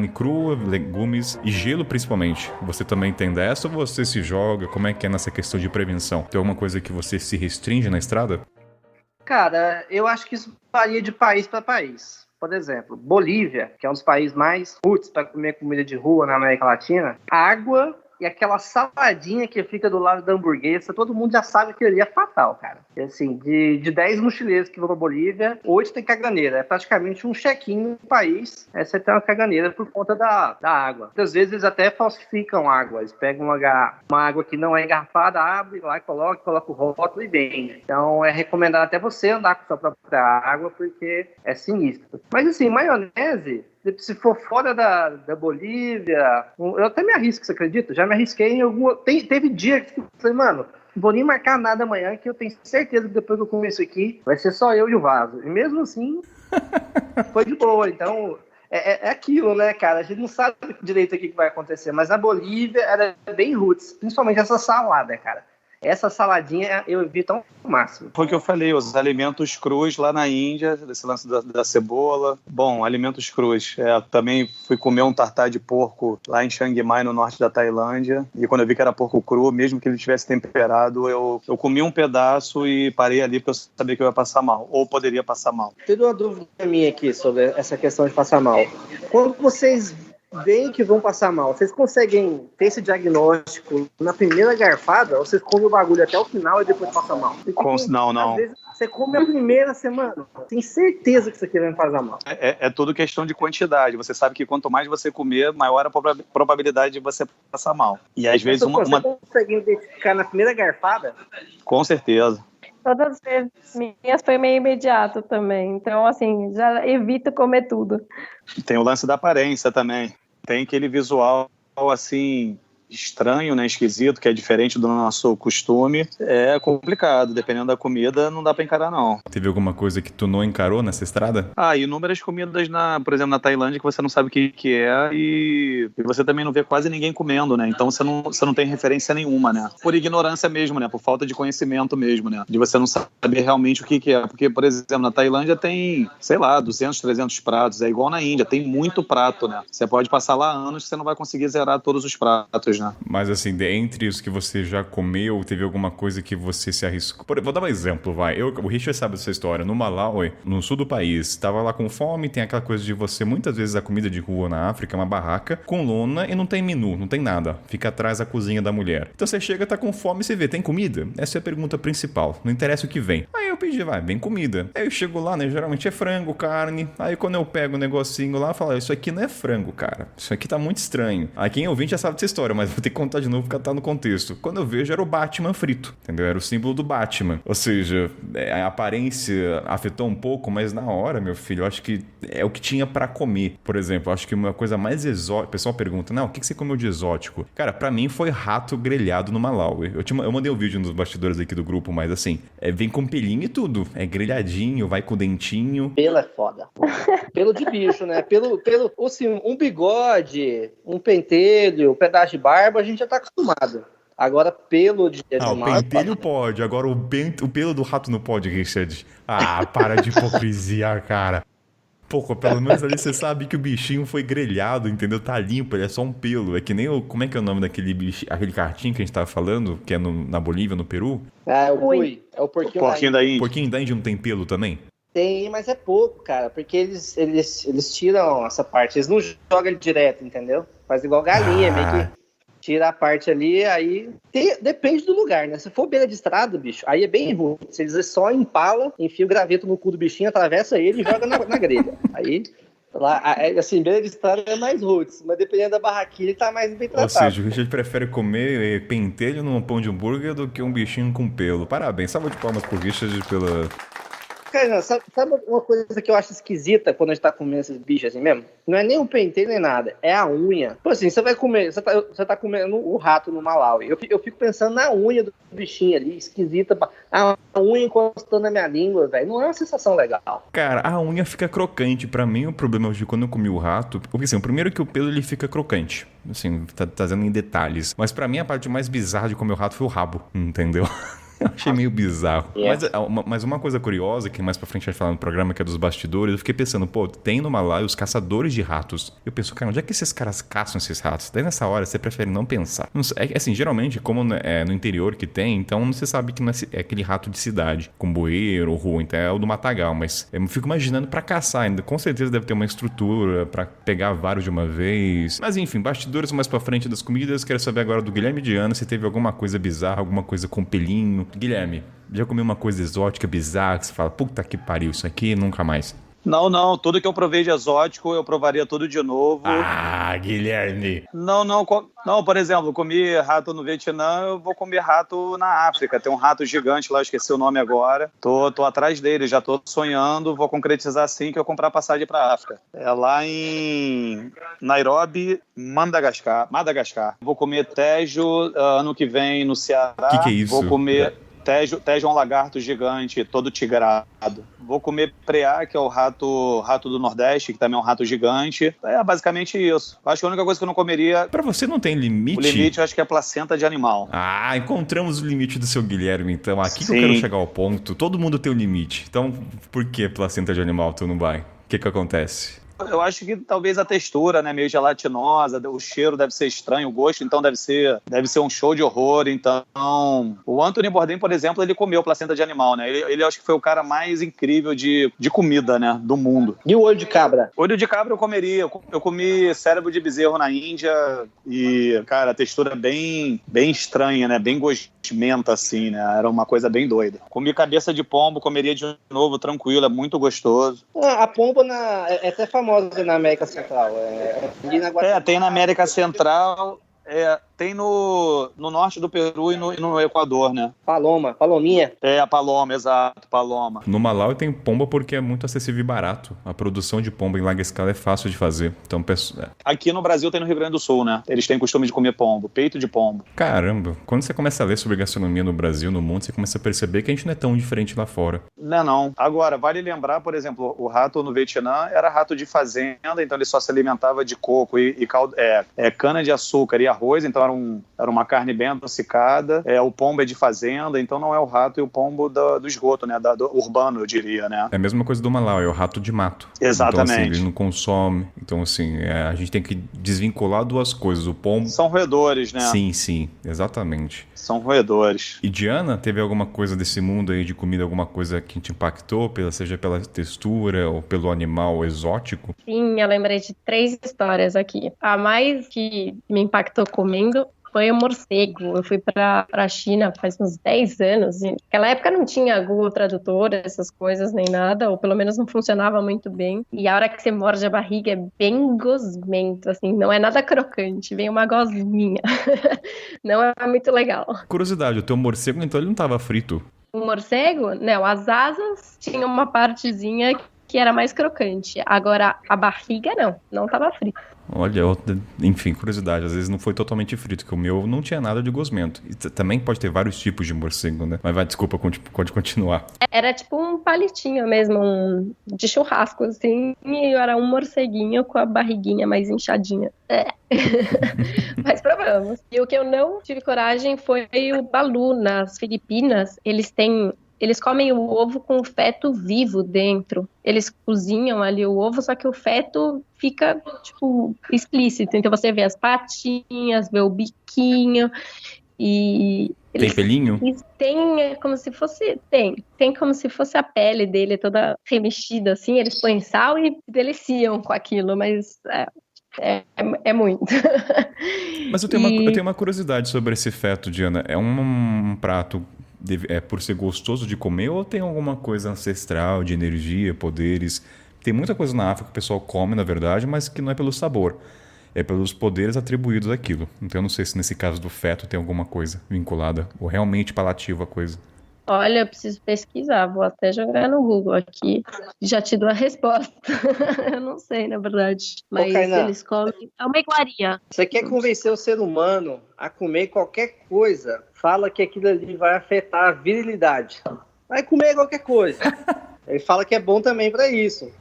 crua, legumes e gelo principalmente. Você também tem dessa ou você se joga? Como é que é nessa questão de prevenção? Tem alguma coisa que você se restringe na estrada? Cara, eu acho que isso varia de país para país. Por exemplo, Bolívia, que é um dos países mais roots para comer comida de rua na América Latina, água e aquela saladinha que fica do lado da hamburguesa, todo mundo já sabe que ali é fatal, cara. E, assim, de 10 mochileiros que vão pra Bolívia, 8 tem caganeira. É praticamente um check-in no país, você tem uma caganeira por conta da água. Muitas vezes eles até falsificam água. Eles pegam uma água que não é engarrafada, abre lá e coloca o rótulo e vende. Então é recomendado até você andar com sua própria água, porque é sinistro. Mas assim, maionese, se for fora da Bolívia, eu até me arrisco, você acredita? Já me arrisquei em alguma... Teve dia que eu falei, mano, não vou nem marcar nada amanhã, que eu tenho certeza que depois que eu comer isso aqui, vai ser só eu e o vaso. E mesmo assim, foi de boa. Então, é aquilo, né, cara? A gente não sabe direito o que vai acontecer, mas na Bolívia era bem roots, principalmente essa salada, cara. Essa saladinha eu evito ao máximo. Foi o que eu falei, os alimentos crus lá na Índia, esse lance da cebola. Bom, alimentos crus. Também fui comer um tartar de porco lá em Chiang Mai, no norte da Tailândia. E quando eu vi que era porco cru, mesmo que ele tivesse temperado, eu comi um pedaço e parei ali porque eu sabia que eu ia passar mal. Ou poderia passar mal. Tem uma dúvida minha aqui sobre essa questão de passar mal. Quando vocês veem que vão passar mal, vocês conseguem ter esse diagnóstico na primeira garfada ou vocês comem o bagulho até o final e depois passa mal? Porque, não. Às vezes você come a primeira semana, tem certeza que isso aqui vai passar mal. É tudo questão de quantidade. Você sabe que quanto mais você comer, maior a probabilidade de você passar mal. E às vezes Você consegue identificar na primeira garfada? Com certeza. Todas as vezes minhas foi meio imediato também. Então, assim, já evito comer tudo. Tem o lance da aparência também. Tem aquele visual, assim, estranho, né, esquisito, que é diferente do nosso costume. É complicado, dependendo da comida, não dá pra encarar, não. Teve alguma coisa que tu não encarou nessa estrada? Inúmeras comidas, por exemplo, na Tailândia, que você não sabe o que é e você também não vê quase ninguém comendo, né? Então você não tem referência nenhuma, né? Por ignorância mesmo, né? Por falta de conhecimento mesmo, né? De você não saber realmente o que é. Porque, por exemplo, na Tailândia tem, sei lá, 200, 300 pratos. É igual na Índia, tem muito prato, né? Você pode passar lá anos que você não vai conseguir zerar todos os pratos, né? Mas assim, entre os que você já comeu, teve alguma coisa que você se arriscou? Vou dar um exemplo, vai. O Richard sabe dessa história. No Malawi, no sul do país, tava lá com fome, tem aquela coisa de você, muitas vezes a comida de rua na África é uma barraca com lona e não tem menu, não tem nada. Fica atrás da cozinha da mulher. Então você chega, tá com fome e você vê, tem comida? Essa é a pergunta principal. Não interessa o que vem. Aí eu pedi, vem comida. Aí eu chego lá, né, geralmente é frango, carne. Aí quando eu pego o negocinho lá, eu falo, isso aqui não é frango, cara. Isso aqui tá muito estranho. Aí quem ouvinte já sabe dessa história, mas vou ter que contar de novo porque tá no contexto. Quando eu vejo, era o Batman frito, entendeu? Era o símbolo do Batman. Ou seja, a aparência afetou um pouco, mas na hora, meu filho, eu acho que é o que tinha pra comer. Por exemplo, eu acho que uma coisa mais exótica... O pessoal pergunta, não, o que você comeu de exótico? Cara, pra mim foi rato grelhado no Malawi. Eu mandei um vídeo nos bastidores aqui do grupo, mas assim, vem com pelinho e tudo. É grelhadinho, vai com dentinho. Pelo é foda. Pelo de bicho, né? Pelo assim, um bigode, um pentelho, um pedaço de barba, a gente já tá acostumado. Agora, pelo de animal... o pentelho pode. Agora, o pelo do rato não pode, Richard. Para de hipocrisia, cara. Pô, pelo menos ali você sabe que o bichinho foi grelhado, entendeu? Tá limpo, ele é só um pelo. É que nem como é que é o nome daquele aquele cartinho que a gente tava falando, que é na Bolívia, no Peru? É o cui. É o porquinho da Índia. O porquinho da Índia não tem pelo também? Tem, mas é pouco, cara, porque eles tiram essa parte, eles não jogam ele direto, entendeu? Faz igual galinha, meio que tira a parte ali, aí depende do lugar, né? Se for beira de estrada, bicho, aí é bem ruim. Se eles só empalam, enfia o graveto no cu do bichinho, atravessa ele e joga na grelha. Aí, lá, assim, beira de estrada é mais roots, mas dependendo da barraquinha, ele tá mais bem tratado. Ou seja, o Richard prefere comer pentelho num pão de hambúrguer do que um bichinho com pelo. Parabéns, salva de palmas pro Richard Cara, sabe uma coisa que eu acho esquisita quando a gente tá comendo esses bichos assim mesmo? Não é nem o penteio nem nada, é a unha. Pô, assim, você tá comendo o rato no Malawi. Eu fico pensando na unha do bichinho ali, esquisita. A unha encostando na minha língua, velho. Não é uma sensação legal. Cara, a unha fica crocante. Pra mim, o problema de quando eu comi o rato... Porque, assim, o primeiro é que o pelo, ele fica crocante. Assim, tá trazendo em detalhes. Mas pra mim, a parte mais bizarra de comer o rato foi o rabo. Entendeu? Eu achei meio bizarro. Mas uma coisa curiosa, que mais pra frente a gente vai falar no programa, que é dos bastidores, eu fiquei pensando, pô, tem no Malawi os caçadores de ratos. Eu penso, cara, onde é que esses caras caçam esses ratos? Daí nessa hora você prefere não pensar. Não sei, assim, geralmente, como é no interior que tem, então você sabe que não é aquele rato de cidade, com bueiro ou rua, então é o do matagal. Mas eu fico imaginando pra caçar ainda. Com certeza deve ter uma estrutura pra pegar vários de uma vez. Mas enfim, bastidores mais pra frente das comidas. Quero saber agora do Guilherme e Diana se teve alguma coisa bizarra, alguma coisa com pelinho. Guilherme, já comeu uma coisa exótica, bizarra, que você fala, puta que pariu, isso aqui nunca mais? Não, tudo que eu provei de exótico, eu provaria tudo de novo. Ah, Guilherme! Não, por exemplo, comi rato no Vietnã, eu vou comer rato na África. Tem um rato gigante lá, eu esqueci o nome agora. Tô atrás dele, já tô sonhando, vou concretizar assim que eu comprar passagem pra África. É lá em Nairobi, Madagascar. Vou comer tejo ano que vem no Ceará. Que é isso? Vou comer... Tejo é um lagarto gigante, todo tigrado. Vou comer preá, que é o rato do Nordeste, que também é um rato gigante. É basicamente isso. Acho que a única coisa que eu não comeria... Pra você não tem limite? O limite eu acho que é placenta de animal. Ah, encontramos o limite do seu Guilherme, então. Aqui Sim. que eu quero chegar ao ponto. Todo mundo tem um limite. Então, por que placenta de animal tu não vai? O que acontece? Eu acho que talvez a textura, né, meio gelatinosa, o cheiro deve ser estranho, o gosto então deve ser um show de horror. Então, o Anthony Bourdain, por exemplo, ele comeu placenta de animal, né? Ele acho que foi o cara mais incrível de comida, né, do mundo. E o olho de cabra? Olho de cabra eu comeria. Eu comi cérebro de bezerro na Índia e, cara, a textura bem estranha, né? Bem gosmenta, assim, né? Era uma coisa bem doida. Comi cabeça de pombo, comeria de novo, tranquilo, é muito gostoso. A pomba é até famosa na América Central. Tem na América Central... tem no norte do Peru e no Equador, né? Palominha. A paloma, exato, paloma. No Malawi tem pomba porque é muito acessível e barato. A produção de pomba em larga escala é fácil de fazer. Então, Aqui no Brasil tem no Rio Grande do Sul, né? Eles têm costume de comer pombo, peito de pombo. Caramba, quando você começa a ler sobre gastronomia no Brasil, no mundo, você começa a perceber que a gente não é tão diferente lá fora. Não. Agora, vale lembrar, por exemplo, o rato no Vietnã era rato de fazenda, então ele só se alimentava de coco e cana de açúcar e arroz, então era uma carne bem adocicada. O pombo é de fazenda, então não é o rato e o pombo do esgoto, né? Do urbano, eu diria, né? É a mesma coisa do Malawi, é o rato de mato. Exatamente. Então, assim, ele não consome. Então, assim, a gente tem que desvincular duas coisas. O pombo... São roedores, né? Sim, exatamente. São roedores. E Diana, teve alguma coisa desse mundo aí de comida, alguma coisa que te impactou, seja pela textura ou pelo animal exótico? Sim, eu lembrei de 3 histórias aqui. A mais que me impactou comendo foi o morcego. Eu fui pra China faz uns 10 anos. E naquela época não tinha Google Tradutor, essas coisas, nem nada, ou pelo menos não funcionava muito bem. E a hora que você morde a barriga é bem gosmento, assim, não é nada crocante, vem uma gosminha. Não é muito legal. Curiosidade, o teu morcego, então, ele não estava frito? O morcego, não, as asas tinham uma partezinha que era mais crocante. Agora, a barriga, não estava frita. Olha, enfim, curiosidade, às vezes não foi totalmente frito, que o meu não tinha nada de gosmento. E também pode ter vários tipos de morcego, né? Mas vai, desculpa, pode continuar. Era tipo um palitinho mesmo, de churrasco, assim, e era um morceguinho com a barriguinha mais inchadinha. Mas provamos. E o que eu não tive coragem foi o balu. Nas Filipinas, eles comem o ovo com o feto vivo dentro. Eles cozinham ali o ovo, só que o feto fica, tipo, explícito. Então você vê as patinhas, vê o biquinho e... Tem pelinho? Tem como se fosse... Tem como se fosse a pele dele toda remexida, assim. Eles põem sal e deliciam com aquilo, mas... É muito. Mas eu tenho uma curiosidade sobre esse feto, Diana. É um prato... por ser gostoso de comer ou tem alguma coisa ancestral, de energia, poderes? Tem muita coisa na África que o pessoal come, na verdade, mas que não é pelo sabor. É pelos poderes atribuídos àquilo. Então eu não sei se nesse caso do feto tem alguma coisa vinculada ou realmente palativa a coisa. Olha, eu preciso pesquisar, vou até jogar no Google aqui. Já te dou a resposta. Eu não sei, na verdade. Mas Kainan, eles comem. É uma iguaria. você quer convencer o ser humano a comer qualquer coisa, fala que aquilo ali vai afetar a virilidade. Vai comer qualquer coisa. Ele fala que é bom também pra isso.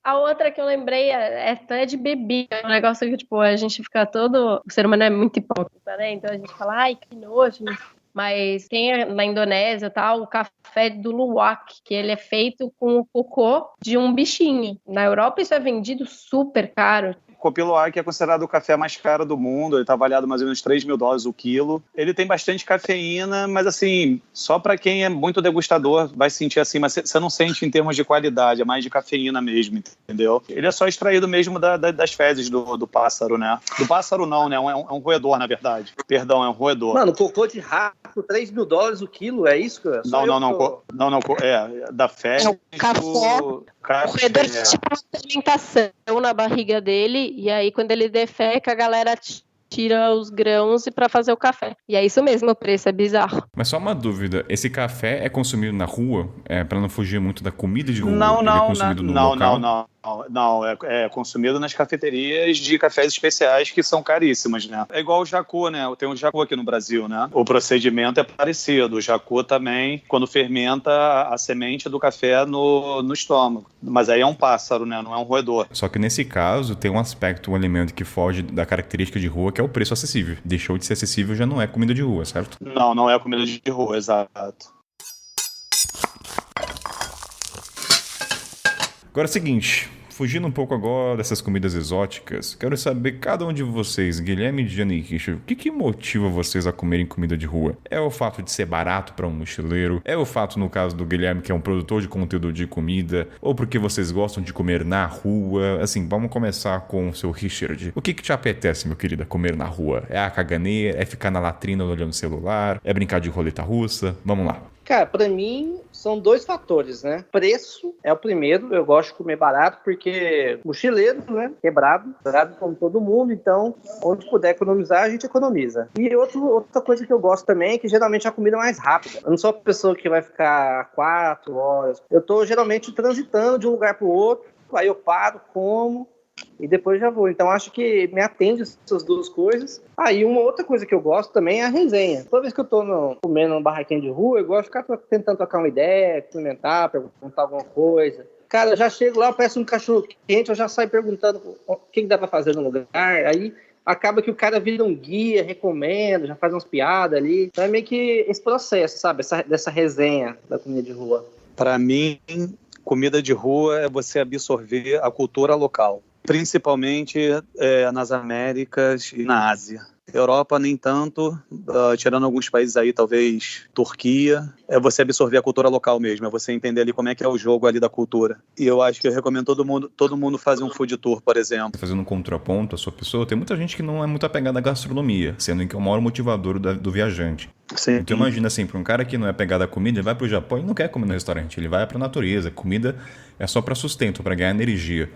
A outra que eu lembrei é até de bebida. É um negócio que, tipo, a gente fica todo... O ser humano é muito hipócrita, né? Então a gente fala, ai, que nojo. Mas tem na Indonésia, tal, o café do luwak, que ele é feito com o cocô de um bichinho. Na Europa isso é vendido super caro. Kopi Luwak é considerado o café mais caro do mundo, ele está avaliado mais ou menos $3.000 o quilo. Ele tem bastante cafeína, mas assim, só para quem é muito degustador vai sentir assim, mas você não sente em termos de qualidade, é mais de cafeína mesmo, entendeu? Ele é só extraído mesmo das fezes do pássaro, né? Do pássaro não, né? É um roedor, na verdade. Perdão, é um roedor. Mano, cocô de rato, $3.000 o quilo, é isso? Não, da fezes É o café. O roedor tipo uma fermentação na barriga dele, e aí quando ele defeca, a galera tira os grãos para fazer o café. E é isso mesmo, o preço é bizarro. Mas só uma dúvida, esse café é consumido na rua? Para não fugir muito da comida de rua? Não, Ele é consumido no local? Não, é consumido nas cafeterias de cafés especiais que são caríssimas, né? É igual o jacu, né? Tem o jacu aqui no Brasil, né? O procedimento é parecido. O jacu também, quando fermenta a semente do café no estômago. Mas aí é um pássaro, né? Não é um roedor. Só que nesse caso tem um aspecto, um elemento que foge da característica de rua, que é o preço acessível. Deixou de ser acessível, já não é comida de rua, certo? Não é comida de rua, exato. Agora é o seguinte, fugindo um pouco agora dessas comidas exóticas, quero saber cada um de vocês, Guilherme, Diana e Richard, o que motiva vocês a comerem comida de rua? É o fato de ser barato para um mochileiro? É o fato, no caso do Guilherme, que é um produtor de conteúdo de comida? Ou porque vocês gostam de comer na rua? Assim, vamos começar com o seu Richard. O que te apetece, meu querido, comer na rua? É a caganeira? É ficar na latrina olhando o celular? É brincar de roleta russa? Vamos lá. Cara, pra mim são dois fatores, né? Preço é o primeiro, eu gosto de comer barato porque mochileiro, né? Quebrado como todo mundo, então onde puder economizar, a gente economiza. E outra coisa que eu gosto também é que geralmente a comida é mais rápida. Eu não sou a pessoa que vai ficar 4 horas. Eu tô geralmente transitando de um lugar pro outro, aí eu paro, como e depois já vou. Então acho que me atende essas duas coisas. E uma outra coisa que eu gosto também é a resenha. Toda vez que eu tô comendo numa barraquinha de rua, eu gosto de ficar tentando trocar uma ideia, experimentar, perguntar alguma coisa. Cara, eu já chego lá, eu peço um cachorro quente, eu já saio perguntando o que dá pra fazer no lugar. Aí acaba que o cara vira um guia, recomenda, já faz umas piadas ali. Então é meio que esse processo, sabe? Dessa resenha da comida de rua. Pra mim, comida de rua é você absorver a cultura local. Principalmente nas Américas e na Ásia. Europa nem tanto, tirando alguns países aí, talvez Turquia, é você absorver a cultura local mesmo, é você entender ali como é que é o jogo ali da cultura. E eu acho que eu recomendo todo mundo fazer um food tour, por exemplo. Fazendo um contraponto à sua pessoa, tem muita gente que não é muito apegada à gastronomia, sendo que é o maior motivador do viajante. Sim. Então imagina assim, para um cara que não é apegado à comida, ele vai pro Japão e não quer comer no restaurante, ele vai pra natureza, comida é só para sustento, para ganhar energia.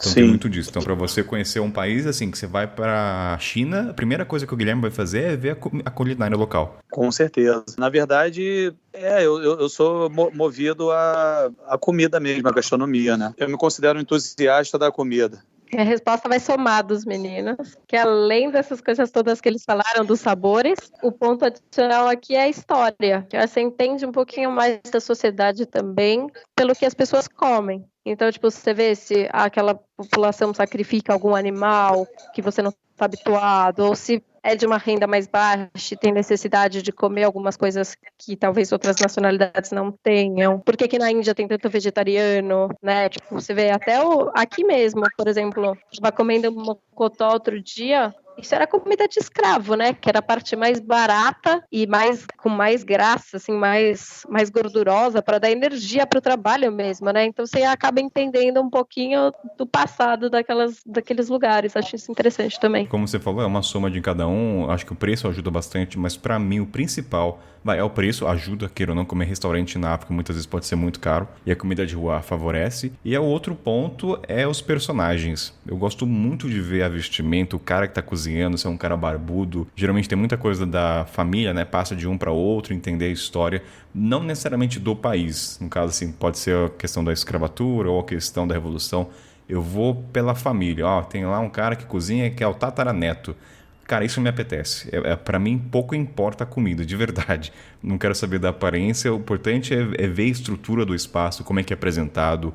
Então tem muito disso. Então, para você conhecer um país, assim, que você vai para a China, a primeira coisa que o Guilherme vai fazer é ver a culinária local. Com certeza. Na verdade, eu sou movido à comida mesmo, à gastronomia, né? Eu me considero um entusiasta da comida. A resposta vai somar dos meninos, que além dessas coisas todas que eles falaram, dos sabores, o ponto adicional aqui é a história. Que você entende um pouquinho mais da sociedade também pelo que as pessoas comem. Então, tipo, você vê se aquela população sacrifica algum animal que você não está habituado, ou se é de uma renda mais baixa e tem necessidade de comer algumas coisas que talvez outras nacionalidades não tenham. Por que na Índia tem tanto vegetariano, né? Tipo, você vê até aqui mesmo, por exemplo, estava comendo mocotó outro dia. Isso era comida de escravo, né? Que era a parte mais barata e com mais graça, assim, mais gordurosa, para dar energia para o trabalho mesmo, né? Então você acaba entendendo um pouquinho do passado daqueles lugares. Acho isso interessante também. Como você falou, é uma soma de cada um. Acho que o preço ajuda bastante, mas para mim o principal é o preço, ajuda, queira ou não, comer restaurante na África muitas vezes pode ser muito caro, e a comida de rua favorece. E o outro ponto é os personagens. Eu gosto muito de ver a vestimenta, o cara que tá cozinhando cozinhando, você é um cara barbudo. Geralmente tem muita coisa da família, né? Passa de um para outro, entender a história. Não necessariamente do país. No caso, assim, pode ser a questão da escravatura ou a questão da revolução. Eu vou pela família. Ó, tem lá um cara que cozinha que é o tataraneto. Cara, isso me apetece. Pra mim, pouco importa a comida, de verdade. Não quero saber da aparência. O importante é ver a estrutura do espaço, como é que é apresentado.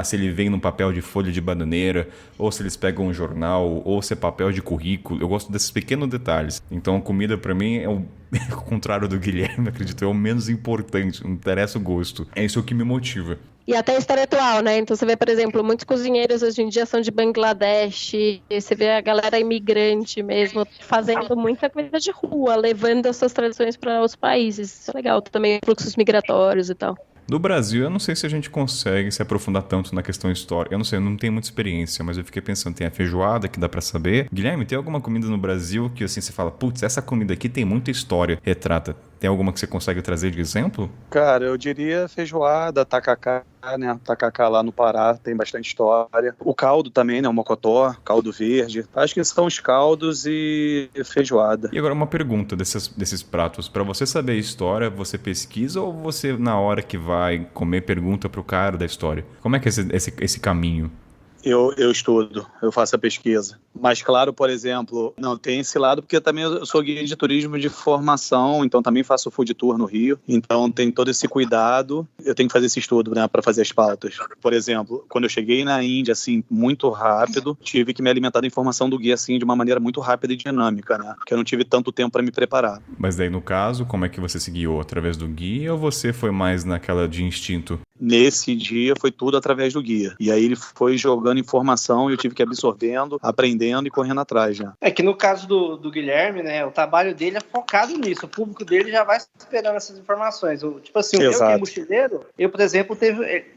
Se ele vem num papel de folha de bananeira, ou se eles pegam um jornal, ou se é papel de currículo. Eu gosto desses pequenos detalhes. Então, a comida, pra mim, ao contrário do Guilherme, acredito, é o menos importante. Não interessa o gosto. É isso que me motiva. E até a história atual, né? Então você vê, por exemplo, muitos cozinheiros hoje em dia são de Bangladesh, você vê a galera imigrante mesmo, fazendo muita comida de rua, levando as suas tradições para os países. Isso é legal, também fluxos migratórios e tal. No Brasil, eu não sei se a gente consegue se aprofundar tanto na questão histórica. Eu não sei, eu não tenho muita experiência, mas eu fiquei pensando, tem a feijoada que dá pra saber. Guilherme, tem alguma comida no Brasil que assim você fala, putz, essa comida aqui tem muita história, retrata? Tem alguma que você consegue trazer de exemplo? Cara, eu diria feijoada, tacacá, né? Tacacá lá no Pará tem bastante história. O caldo também, né? O mocotó, caldo verde. Acho que são os caldos e feijoada. E agora uma pergunta desses pratos. Pra você saber a história, você pesquisa ou você, na hora que vai comer, pergunta pro cara da história? Como é que é esse caminho? Eu estudo, eu faço a pesquisa. Mas claro, por exemplo, não tem esse lado, porque também eu sou guia de turismo de formação, então também faço food tour no Rio. Então tem todo esse cuidado, eu tenho que fazer esse estudo, né, para fazer as pautas. Por exemplo, quando eu cheguei na Índia, assim, muito rápido, tive que me alimentar da informação do guia, assim, de uma maneira muito rápida e dinâmica, né, porque eu não tive tanto tempo para me preparar. Mas daí, no caso, como é que você se guiou? Através do guia ou você foi mais naquela de instinto? Nesse dia foi tudo através do guia. E aí ele foi jogando informação e eu tive que ir absorvendo, aprendendo e correndo atrás, né? É que no caso do Guilherme, né, o trabalho dele é focado nisso. O público dele já vai esperando essas informações. Tipo assim, eu que é mochileiro, eu, por exemplo,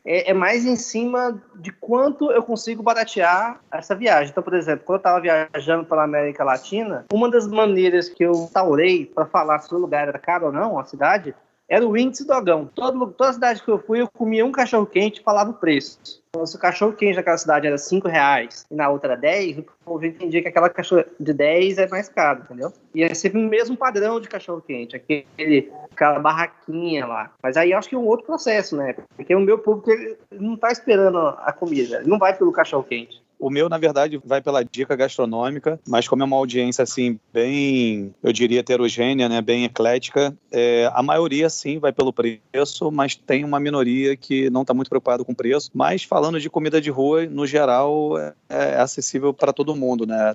é mais em cima de quanto eu consigo baratear essa viagem. Então, por exemplo, quando eu estava viajando pela América Latina, uma das maneiras que eu taurei para falar se o lugar era caro ou não, a cidade, era o índice dogão. Toda cidade que eu fui, eu comia um cachorro-quente e falava o preço. Então, se o cachorro-quente naquela cidade era R$5 e na outra era 10, o povo entendia que aquela cachorro de 10 é mais caro, entendeu? E é sempre o mesmo padrão de cachorro-quente, aquela barraquinha lá. Mas aí eu acho que é um outro processo, né? Porque o meu público ele não está esperando a comida, ele não vai pelo cachorro-quente. O meu, na verdade, vai pela dica gastronômica, mas como é uma audiência, assim, bem, eu diria, heterogênea, né, bem eclética, a maioria, sim, vai pelo preço, mas tem uma minoria que não está muito preocupada com o preço. Mas, falando de comida de rua, no geral, é acessível para todo mundo, né,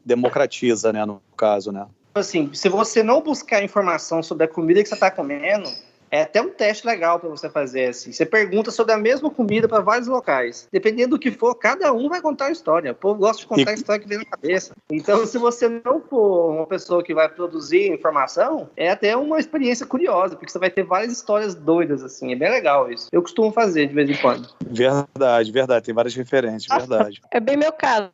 democratiza, né, no caso, né. Assim, se você não buscar informação sobre a comida que você está comendo, é até um teste legal para você fazer, assim. Você pergunta sobre a mesma comida para vários locais. Dependendo do que for, cada um vai contar a história. O povo gosta de contar a história que vem na cabeça. Então, se você não for uma pessoa que vai produzir informação, é até uma experiência curiosa, porque você vai ter várias histórias doidas, assim. É bem legal isso. Eu costumo fazer de vez em quando. Verdade. Tem várias referências, verdade. É bem meu caso,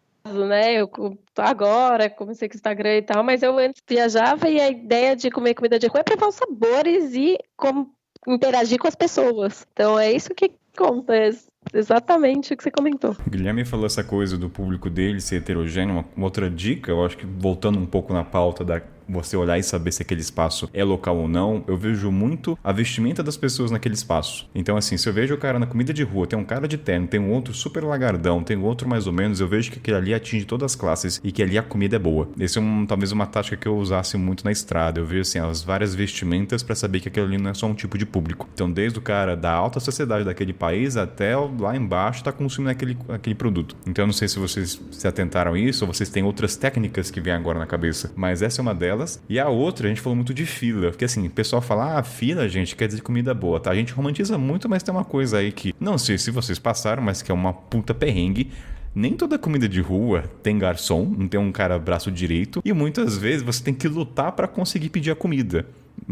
né? Eu agora comecei com o Instagram e tal, mas eu antes viajava e a ideia de comer comida de rua é provar os sabores e como interagir com as pessoas. Então é isso que conta, é exatamente o que você comentou. O Guilherme falou essa coisa do público dele ser heterogêneo. Uma outra dica, eu acho que voltando um pouco na pauta da você olhar e saber se aquele espaço é local ou não, eu vejo muito a vestimenta das pessoas naquele espaço. Então, assim, se eu vejo o cara na comida de rua, tem um cara de terno, tem um outro super lagardão, tem outro mais ou menos, eu vejo que aquele ali atinge todas as classes e que ali a comida é boa. Esse é talvez uma tática que eu usasse muito na estrada. Eu vejo, assim, as várias vestimentas pra saber que aquele ali não é só um tipo de público. Então, desde o cara da alta sociedade daquele país até lá embaixo tá consumindo aquele produto. Então, eu não sei se vocês se atentaram a isso ou vocês têm outras técnicas que vêm agora na cabeça, mas essa é uma delas. E a outra, a gente falou muito de fila, porque assim, o pessoal fala, fila, gente, quer dizer comida boa, tá? A gente romantiza muito, mas tem uma coisa aí que, não sei se vocês passaram, mas que é uma puta perrengue. Nem toda comida de rua tem garçom, não tem um cara braço direito, e muitas vezes você tem que lutar pra conseguir pedir a comida,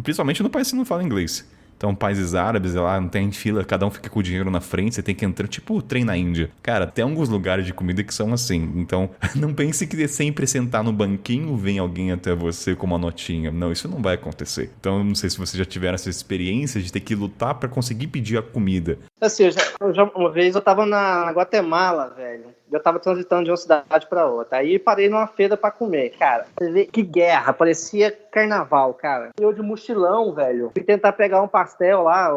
principalmente no país que não fala inglês. Então, países árabes, lá não tem fila, cada um fica com o dinheiro na frente, você tem que entrar, tipo o trem na Índia. Cara, tem alguns lugares de comida que são assim. Então, não pense que sempre sentar no banquinho vem alguém até você com uma notinha. Não, isso não vai acontecer. Então, não sei se vocês já tiveram essa experiência de ter que lutar pra conseguir pedir a comida. Assim, uma vez eu tava na Guatemala, velho. Eu tava transitando de uma cidade pra outra. Aí parei numa feira pra comer. Cara, você vê que guerra. Parecia carnaval, cara. Eu de mochilão, velho. Fui tentar pegar um pastel lá.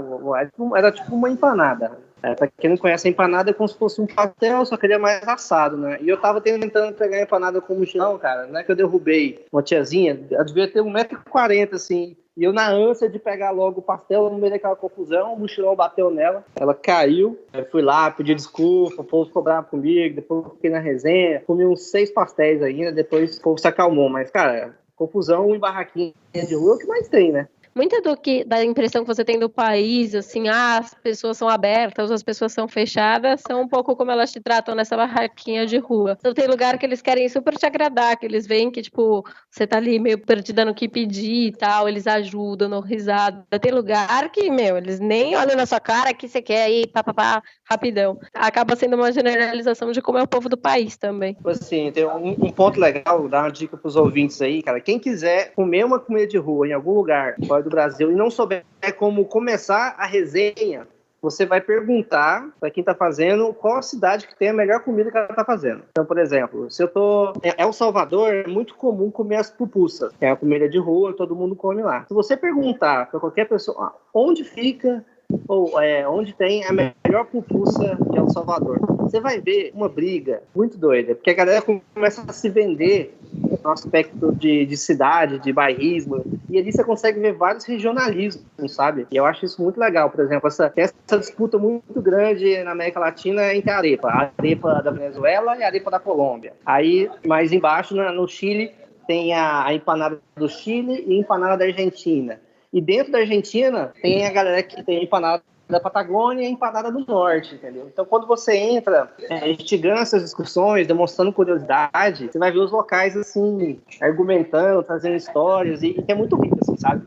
Era tipo uma empanada. Pra quem não conhece, a empanada é como se fosse um pastel, só que ele é mais assado, né? E eu tava tentando pegar a empanada com mochilão, cara. Não é que eu derrubei uma tiazinha. Ela devia ter 1,40 m, assim. E eu, na ânsia de pegar logo o pastel, no meio daquela confusão, o mochilão bateu nela, ela caiu, eu fui lá, pedi desculpa, o povo ficou bravo comigo, depois eu fiquei na resenha, comi uns 6 pastéis ainda, depois o povo se acalmou, mas, cara, confusão em barraquinha de rua é o que mais tem, né? Muita da impressão que você tem do país, assim, as pessoas são abertas, as pessoas são fechadas, são um pouco como elas te tratam nessa barraquinha de rua. Então tem lugar que eles querem super te agradar, que eles veem que, tipo, você tá ali meio perdida no que pedir e tal, eles ajudam, dão risada. Tem lugar que, eles nem olham na sua cara, que você quer ir, pá, rapidão. Acaba sendo uma generalização de como é o povo do país também. Assim, tem um ponto legal, dar uma dica pros ouvintes aí, cara. Quem quiser comer uma comida de rua em algum lugar fora do Brasil e não souber como começar a resenha, você vai perguntar para quem tá fazendo qual a cidade que tem a melhor comida que ela tá fazendo. Então, por exemplo, se eu tô em El Salvador, é muito comum comer as pupusas, que é a comida de rua, todo mundo come lá. Se você perguntar para qualquer pessoa onde fica ou onde tem a melhor pupusa de El Salvador, você vai ver uma briga muito doida, porque a galera começa a se vender no aspecto de cidade, de bairrismo, e ali você consegue ver vários regionalismos, sabe? E eu acho isso muito legal, por exemplo, essa disputa muito grande na América Latina entre a arepa da Venezuela e a arepa da Colômbia. Aí, mais embaixo, no Chile, tem a empanada do Chile e a empanada da Argentina. E dentro da Argentina, tem a galera que tem a empanada da Patagônia e a empanada do Norte, entendeu? Então, quando você entra instigando essas discussões, demonstrando curiosidade, você vai ver os locais, assim, argumentando, trazendo histórias, e é muito rico, assim, sabe?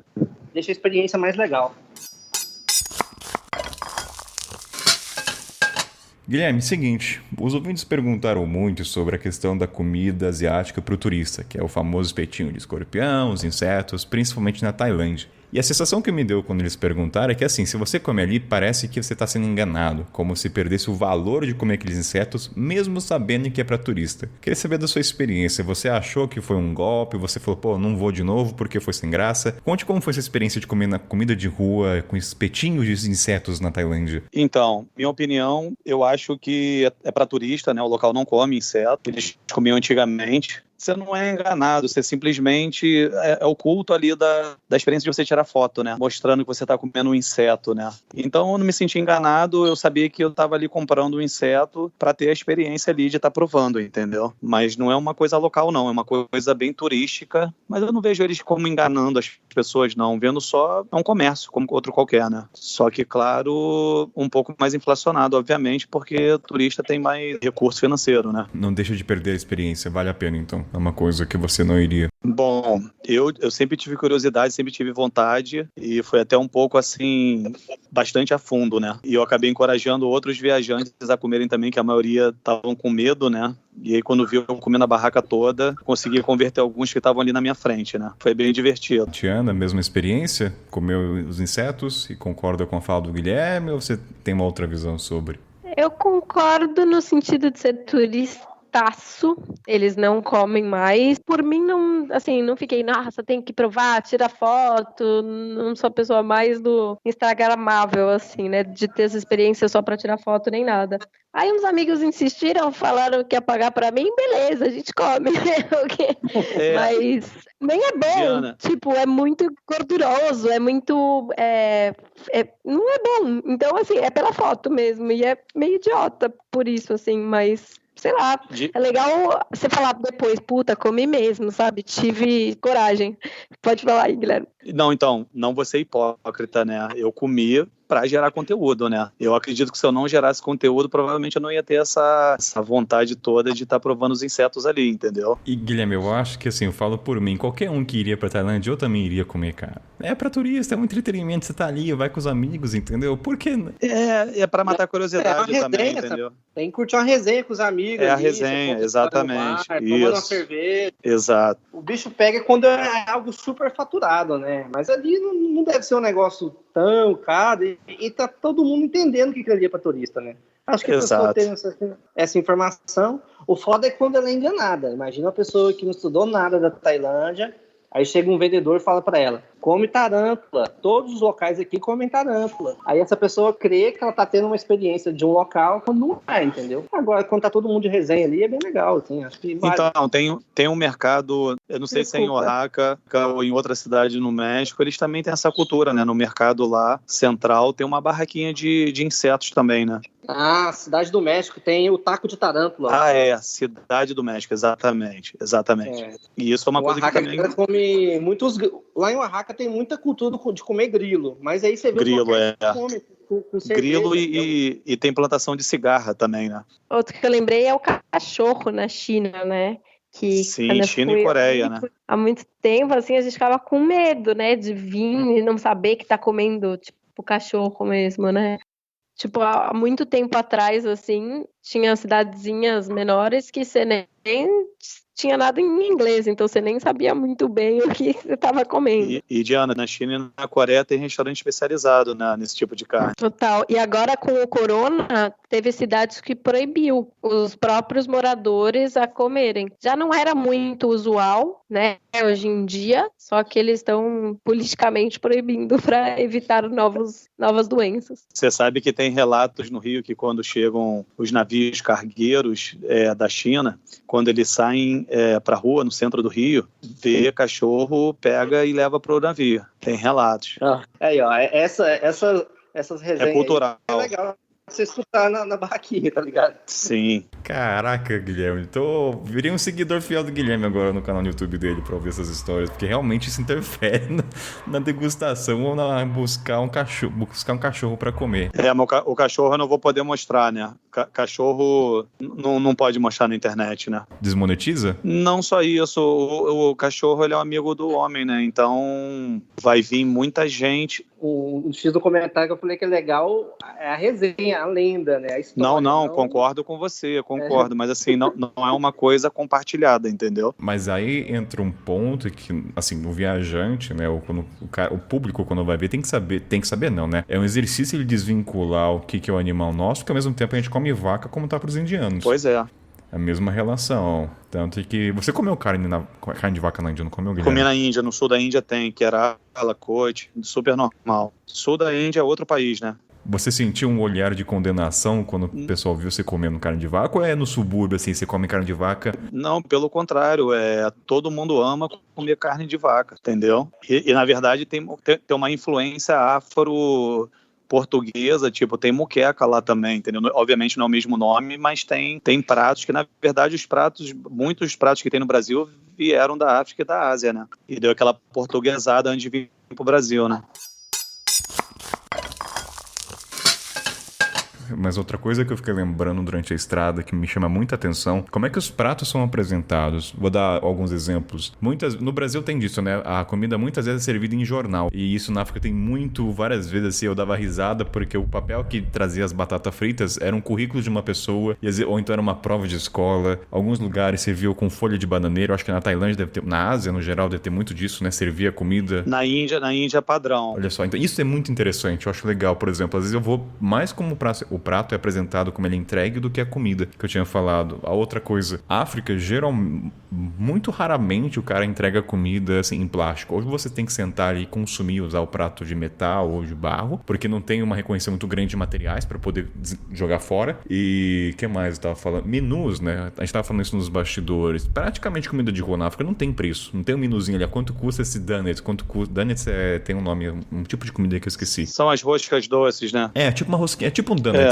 Deixa a experiência mais legal. Guilherme, seguinte, os ouvintes perguntaram muito sobre a questão da comida asiática para o turista, que é o famoso espetinho de escorpião, os insetos, principalmente na Tailândia. E a sensação que me deu quando eles perguntaram é que, assim, se você come ali, parece que você está sendo enganado, como se perdesse o valor de comer aqueles insetos, mesmo sabendo que é para turista. Queria saber da sua experiência. Você achou que foi um golpe? Você falou, pô, não vou de novo porque foi sem graça? Conte como foi essa experiência de comer na comida de rua, com espetinhos de insetos na Tailândia. Então, minha opinião, eu acho que é para turista, né? O local não come inseto, eles comiam antigamente. Você não é enganado, você simplesmente é o culto ali da experiência de você tirar foto, né? Mostrando que você está comendo um inseto, né? Então eu não me senti enganado, eu sabia que eu estava ali comprando um inseto para ter a experiência ali de estar provando, entendeu? Mas não é uma coisa local, não, é uma coisa bem turística, mas eu não vejo eles como enganando as pessoas, não. Vendo só, é um comércio, como outro qualquer, né? Só que, claro, um pouco mais inflacionado, obviamente, porque o turista tem mais recurso financeiro, né? Não deixa de perder a experiência, vale a pena, então. É uma coisa que você não iria. Bom, eu sempre tive curiosidade, sempre tive vontade e foi até um pouco assim, bastante a fundo, né? E eu acabei encorajando outros viajantes a comerem também, que a maioria estavam com medo, né? E aí quando viu eu comendo a barraca toda, consegui converter alguns que estavam ali na minha frente, né? Foi bem divertido. Tiana, mesma experiência? Comeu os insetos e concorda com a fala do Guilherme ou você tem uma outra visão sobre? Eu concordo no sentido de ser turista. Eles não comem mais. Por mim, não, assim, não fiquei, nossa, tem que provar, tirar foto. Não sou a pessoa mais do instagramável, assim, né? De ter essa experiência só pra tirar foto nem nada. Aí uns amigos insistiram, falaram que ia pagar pra mim, beleza, a gente come. Mas nem é bom. Diana. Tipo, é muito gorduroso, é muito... não é bom. Então, assim, é pela foto mesmo. E é meio idiota por isso, assim, mas... Sei lá, é legal você falar depois, puta, comi mesmo, sabe? Tive coragem. Pode falar aí, Guilherme. Não, então, não vou ser hipócrita, né? Eu comi para gerar conteúdo, né? Eu acredito que se eu não gerasse conteúdo, provavelmente eu não ia ter essa vontade toda de estar provando os insetos ali, entendeu? E, Guilherme, eu acho que, assim, eu falo por mim, qualquer um que iria pra Tailândia, eu também iria comer, cara. É pra turista, é um entretenimento, você tá ali, vai com os amigos, entendeu? Por que... É pra matar a curiosidade também, resenha, entendeu? Tem que curtir uma resenha com os amigos. É a resenha, exatamente. Tomando uma cerveja. Exato. O bicho pega quando é algo super faturado, né? Mas ali não deve ser um negócio tão caro e tá todo mundo entendendo que aquilo ali é pra turista, né? Acho que a pessoa tem essa informação. O foda é quando ela é enganada. O foda é quando ela é enganada. Imagina uma pessoa que não estudou nada da Tailândia, aí chega um vendedor e fala pra ela: come tarântula, todos os locais aqui comem tarântula. Aí essa pessoa crê que ela tá tendo uma experiência de um local quando não é, entendeu? Agora, quando tá todo mundo de resenha ali, é bem legal, assim, acho que vale. Então, tem um mercado, eu não sei se é em Oaxaca ou em outra cidade no México, eles também têm essa cultura, né? No mercado lá, central, tem uma barraquinha de insetos também, né? Ah, Cidade do México tem o taco de tarântula. Ah, Cidade do México, exatamente. É. E isso é uma coisa Oaxaca, que também... come muitos... Lá em Oaxaca tem muita cultura de comer grilo, mas aí você vê grilo, que come com cerveja. Grilo e tem plantação de cigarra também, né? Outro que eu lembrei é o cachorro na China, né? Sim, China e Coreia, né? Há muito tempo, assim, a gente ficava com medo, né? De vir e não saber que tá comendo, tipo, cachorro mesmo, né? Tipo, há muito tempo atrás, assim, tinha cidadezinhas menores que você nem tinha nada em inglês, então você nem sabia muito bem o que você estava comendo. E Diana, na China e na Coreia tem restaurante especializado, né, nesse tipo de carne. Total. E agora com o corona, teve cidades que proibiu os próprios moradores a comerem. Já não era muito usual, né, hoje em dia, só que eles estão politicamente proibindo para evitar novas doenças. Você sabe que tem relatos no Rio que quando chegam os navios cargueiros da China, quando eles saem para a rua, no centro do Rio, vê cachorro, pega e leva para o navio. Tem relatos. Aí, ó, essas resenhas é cultural. É legal você escutar na barraquinha, tá ligado? Sim. Caraca, Guilherme. Virei um seguidor fiel do Guilherme agora no canal no YouTube dele pra ouvir essas histórias, porque realmente isso interfere na degustação ou na buscar um cachorro pra comer. O cachorro eu não vou poder mostrar, né? Cachorro não pode mostrar na internet, né? Desmonetiza? Não só isso. O cachorro, ele é um amigo do homem, né? Então vai vir muita gente. O X do comentário que eu falei que é legal é a resenha, a lenda, né? A história. Não, concordo com você, concordo. Mas assim, não é uma coisa compartilhada, entendeu? Mas aí entra um ponto que, assim, o viajante, né? O público, quando vai ver, tem que saber não, né? É um exercício ele desvincular o que é o animal nosso, porque ao mesmo tempo a gente come vaca como tá pros indianos. Pois é. A mesma relação. Tanto que... Você comeu carne de vaca na Índia, não comeu, Guilherme? Comi na Índia, no sul da Índia tem Kerala, Kochi, super normal. Sul da Índia é outro país, né? Você sentiu um olhar de condenação quando o pessoal viu você comendo carne de vaca? Ou é no subúrbio, assim, você come carne de vaca? Não, pelo contrário. Todo mundo ama comer carne de vaca, entendeu? E na verdade, tem uma influência portuguesa, tipo, tem muqueca lá também, entendeu? Obviamente não é o mesmo nome, mas tem pratos que, na verdade, muitos pratos que tem no Brasil vieram da África e da Ásia, né? E deu aquela portuguesada antes de vir pro Brasil, né? Mas outra coisa que eu fiquei lembrando durante a estrada que me chama muita atenção, como é que os pratos são apresentados? Vou dar alguns exemplos. No Brasil tem disso, né? A comida muitas vezes é servida em jornal. E isso na África tem várias vezes assim, eu dava risada porque o papel que trazia as batatas fritas era um currículo de uma pessoa, ou então era uma prova de escola. Alguns lugares serviam com folha de bananeira. Eu acho que na Tailândia deve ter, na Ásia no geral deve ter muito disso, né? Servia comida. Na Índia é padrão. Olha só, então isso é muito interessante. Eu acho legal, por exemplo, às vezes eu vou mais como o prato é apresentado como ele é entregue do que a comida que eu tinha falado. A outra coisa, África, muito raramente o cara entrega comida assim, em plástico. Ou você tem que sentar ali e consumir, usar o prato de metal ou de barro, porque não tem uma reconhecimento muito grande de materiais para poder jogar fora. E o que mais eu tava falando? Menus, né? A gente tava falando isso nos bastidores. Praticamente comida de rua na África não tem preço. Não tem um menuzinho ali. Quanto custa esse donuts? Donuts tem um nome, um tipo de comida que eu esqueci. São as roscas doces, né? É, tipo uma rosquinha. É tipo um donuts.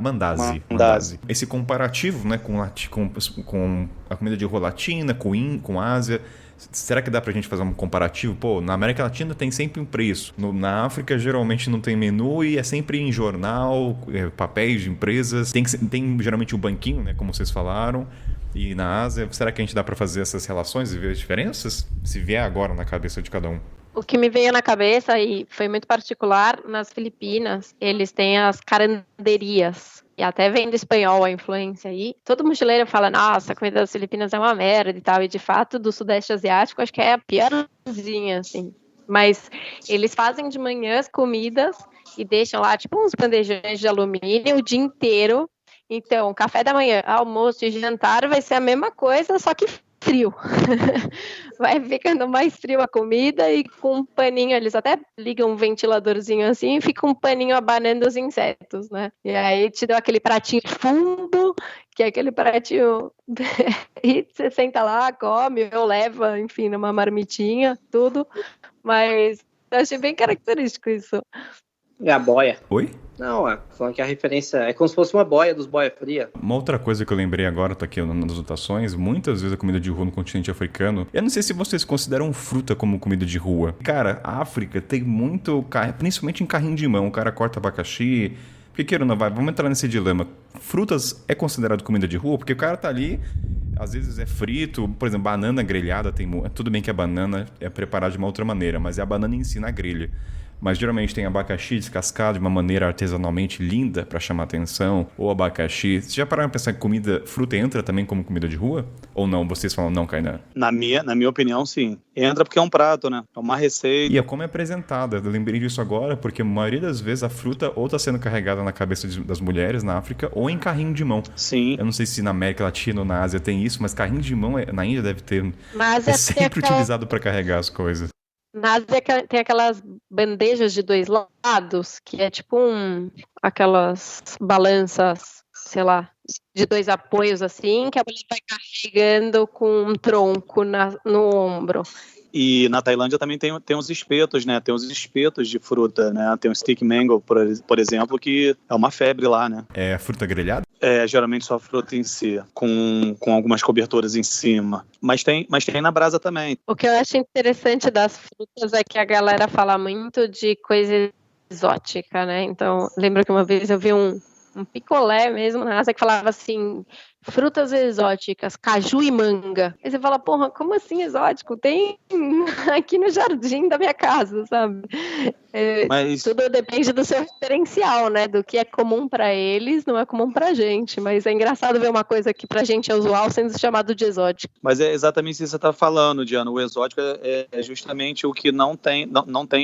Mandazi. Esse comparativo, né, com a comida de rua latina, com Ásia. Será que dá pra gente fazer um comparativo? Pô, na América Latina tem sempre um preço. Na África, geralmente não tem menu e é sempre em jornal, papéis de empresas. Tem geralmente o banquinho, né, como vocês falaram. E na Ásia, será que a gente dá pra fazer essas relações e ver as diferenças? Se vier agora na cabeça de cada um. O que me veio na cabeça, e foi muito particular, nas Filipinas, eles têm as caranderias. E até vem do espanhol a influência aí. Todo mochileiro fala, nossa, a comida das Filipinas é uma merda e tal. E de fato, do Sudeste Asiático, acho que é a piorzinha, assim. Mas eles fazem de manhã as comidas e deixam lá, tipo, uns bandejões de alumínio o dia inteiro. Então, café da manhã, almoço e jantar vai ser a mesma coisa, só que frio. Vai ficando mais frio a comida e com um paninho, eles até ligam um ventiladorzinho assim e fica um paninho abanando os insetos, né? E aí te dão aquele pratinho de fundo, que é aquele pratinho e você senta lá, come ou leva, enfim, numa marmitinha, tudo. Mas eu achei bem característico isso. É a boia. Oi? Não, falando que a referência é como se fosse uma boia dos boia fria. Uma outra coisa que eu lembrei agora, tá aqui nas anotações, muitas vezes a comida de rua no continente africano, eu não sei se vocês consideram fruta como comida de rua. Cara, a África tem muito, principalmente em carrinho de mão, o cara corta abacaxi, porque queira ou não vai, vamos entrar nesse dilema. Frutas é considerado comida de rua? Porque o cara tá ali, às vezes é frito, por exemplo, banana grelhada, tudo bem que a banana é preparada de uma outra maneira, mas é a banana em si na grelha. Mas geralmente tem abacaxi descascado de uma maneira artesanalmente linda para chamar atenção, ou abacaxi. Vocês já pararam pra pensar que fruta entra também como comida de rua? Ou não? Vocês falam não, Kainan? Na minha opinião, sim. Entra porque é um prato, né? É uma receita. E é como é apresentada. Eu lembrei disso agora porque a maioria das vezes a fruta ou tá sendo carregada na cabeça das mulheres na África ou em carrinho de mão. Sim. Eu não sei se na América Latina ou na Ásia tem isso, mas carrinho de mão na Índia deve ter. Mas é sempre utilizado para carregar as coisas. Na Ásia tem aquelas bandejas de 2 lados, que é tipo aquelas balanças, sei lá, de 2 apoios assim, que a mulher vai carregando com um tronco no ombro. E na Tailândia também tem uns espetos, né? Tem uns espetos de fruta, né? Tem o stick mango, por exemplo, que é uma febre lá, né? É fruta grelhada? É, geralmente só a fruta em si, com algumas coberturas em cima. Mas tem na brasa também. O que eu acho interessante das frutas é que a galera fala muito de coisa exótica, né? Então, lembro que uma vez eu vi um picolé mesmo na Ásia que falava assim, frutas exóticas, caju e manga. Aí você fala, porra, como assim exótico? Tem aqui no jardim da minha casa, sabe? Mas... Tudo depende do seu referencial, né? Do que é comum pra eles, não é comum pra gente. Mas é engraçado ver uma coisa que pra gente é usual sendo chamado de exótico. Mas é exatamente isso que você tá falando, Diana. O exótico é justamente o que não tem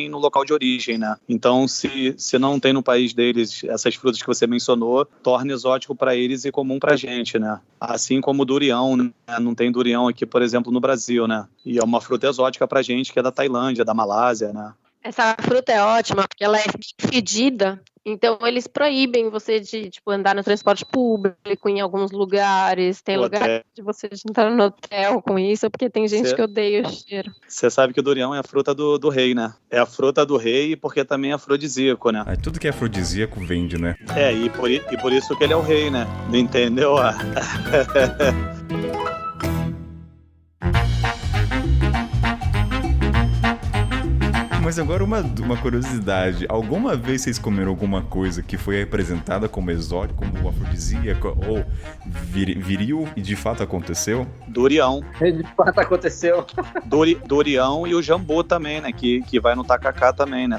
no local de origem, né? Então, se não tem no país deles essas frutas que você mencionou, torna exótico pra eles e comum pra gente, né? Assim como o durião, né? Não tem durião aqui, por exemplo, no Brasil, né? E é uma fruta exótica pra gente, que é da Tailândia, da Malásia, né? Essa fruta é ótima porque ela é fedida, então eles proíbem você de andar no transporte público em alguns lugares. Tem lugar de você entrar no hotel com isso, porque tem gente que odeia o cheiro. Você sabe que o durião é a fruta do rei, né? É a fruta do rei porque também é afrodisíaco, né? Tudo que é afrodisíaco vende, né? E por isso que ele é o rei, né? Entendeu? Mas agora uma curiosidade. Alguma vez vocês comeram alguma coisa que foi apresentada como exótico, como afrodisíaco ou viril e de fato aconteceu? Durião. De fato aconteceu. Durião e o jambu também, né? Que vai no tacacá também, né?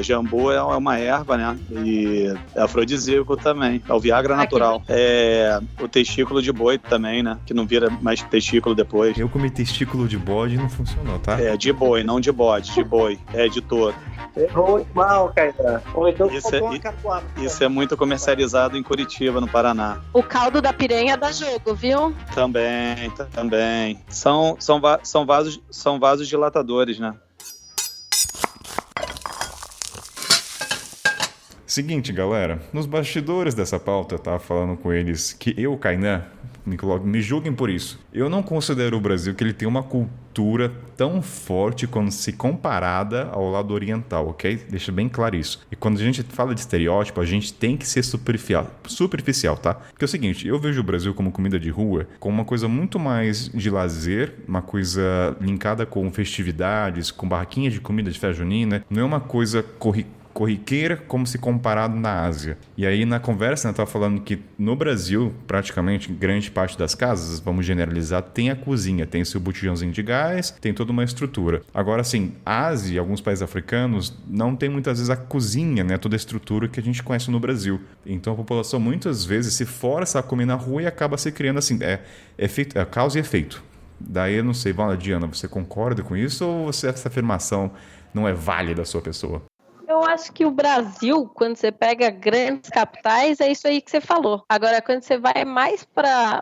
Jambu é uma erva, né? E é afrodisíaco também. É o Viagra natural. É o testículo de boi também, né? Que não vira mais testículo depois. Eu comi testículo de bode e não funcionou, tá? É de boi, não de bode. De boi, de touro. Errou mal, cara. Ou então isso é muito comercializado em Curitiba, no Paraná. O caldo da piranha dá jogo, viu? Também. São vasos dilatadores, né? Seguinte, galera, nos bastidores dessa pauta eu tava falando com eles que eu, Kainan, me julguem por isso. Eu não considero o Brasil que ele tem uma cultura tão forte quando se comparada ao lado oriental, ok? Deixa bem claro isso. E quando a gente fala de estereótipo, a gente tem que ser superficial, tá? Porque é o seguinte, eu vejo o Brasil como comida de rua, como uma coisa muito mais de lazer, uma coisa linkada com festividades, com barraquinhas de comida de festa junina, não é uma coisa corriqueira como se comparado na Ásia. E aí na conversa eu estava falando que no Brasil, praticamente grande parte das casas, vamos generalizar, tem a cozinha, tem seu botijãozinho de gás, tem toda uma estrutura. Agora assim, Ásia e alguns países africanos não tem muitas vezes a cozinha, né, toda a estrutura que a gente conhece no Brasil. Então a população muitas vezes se força a comer na rua e acaba se criando assim, é causa e efeito. Daí eu não sei, Diana, você concorda com isso ou essa afirmação não é válida da sua pessoa? Eu acho que o Brasil, quando você pega grandes capitais, é isso aí que você falou. Agora, quando você vai mais para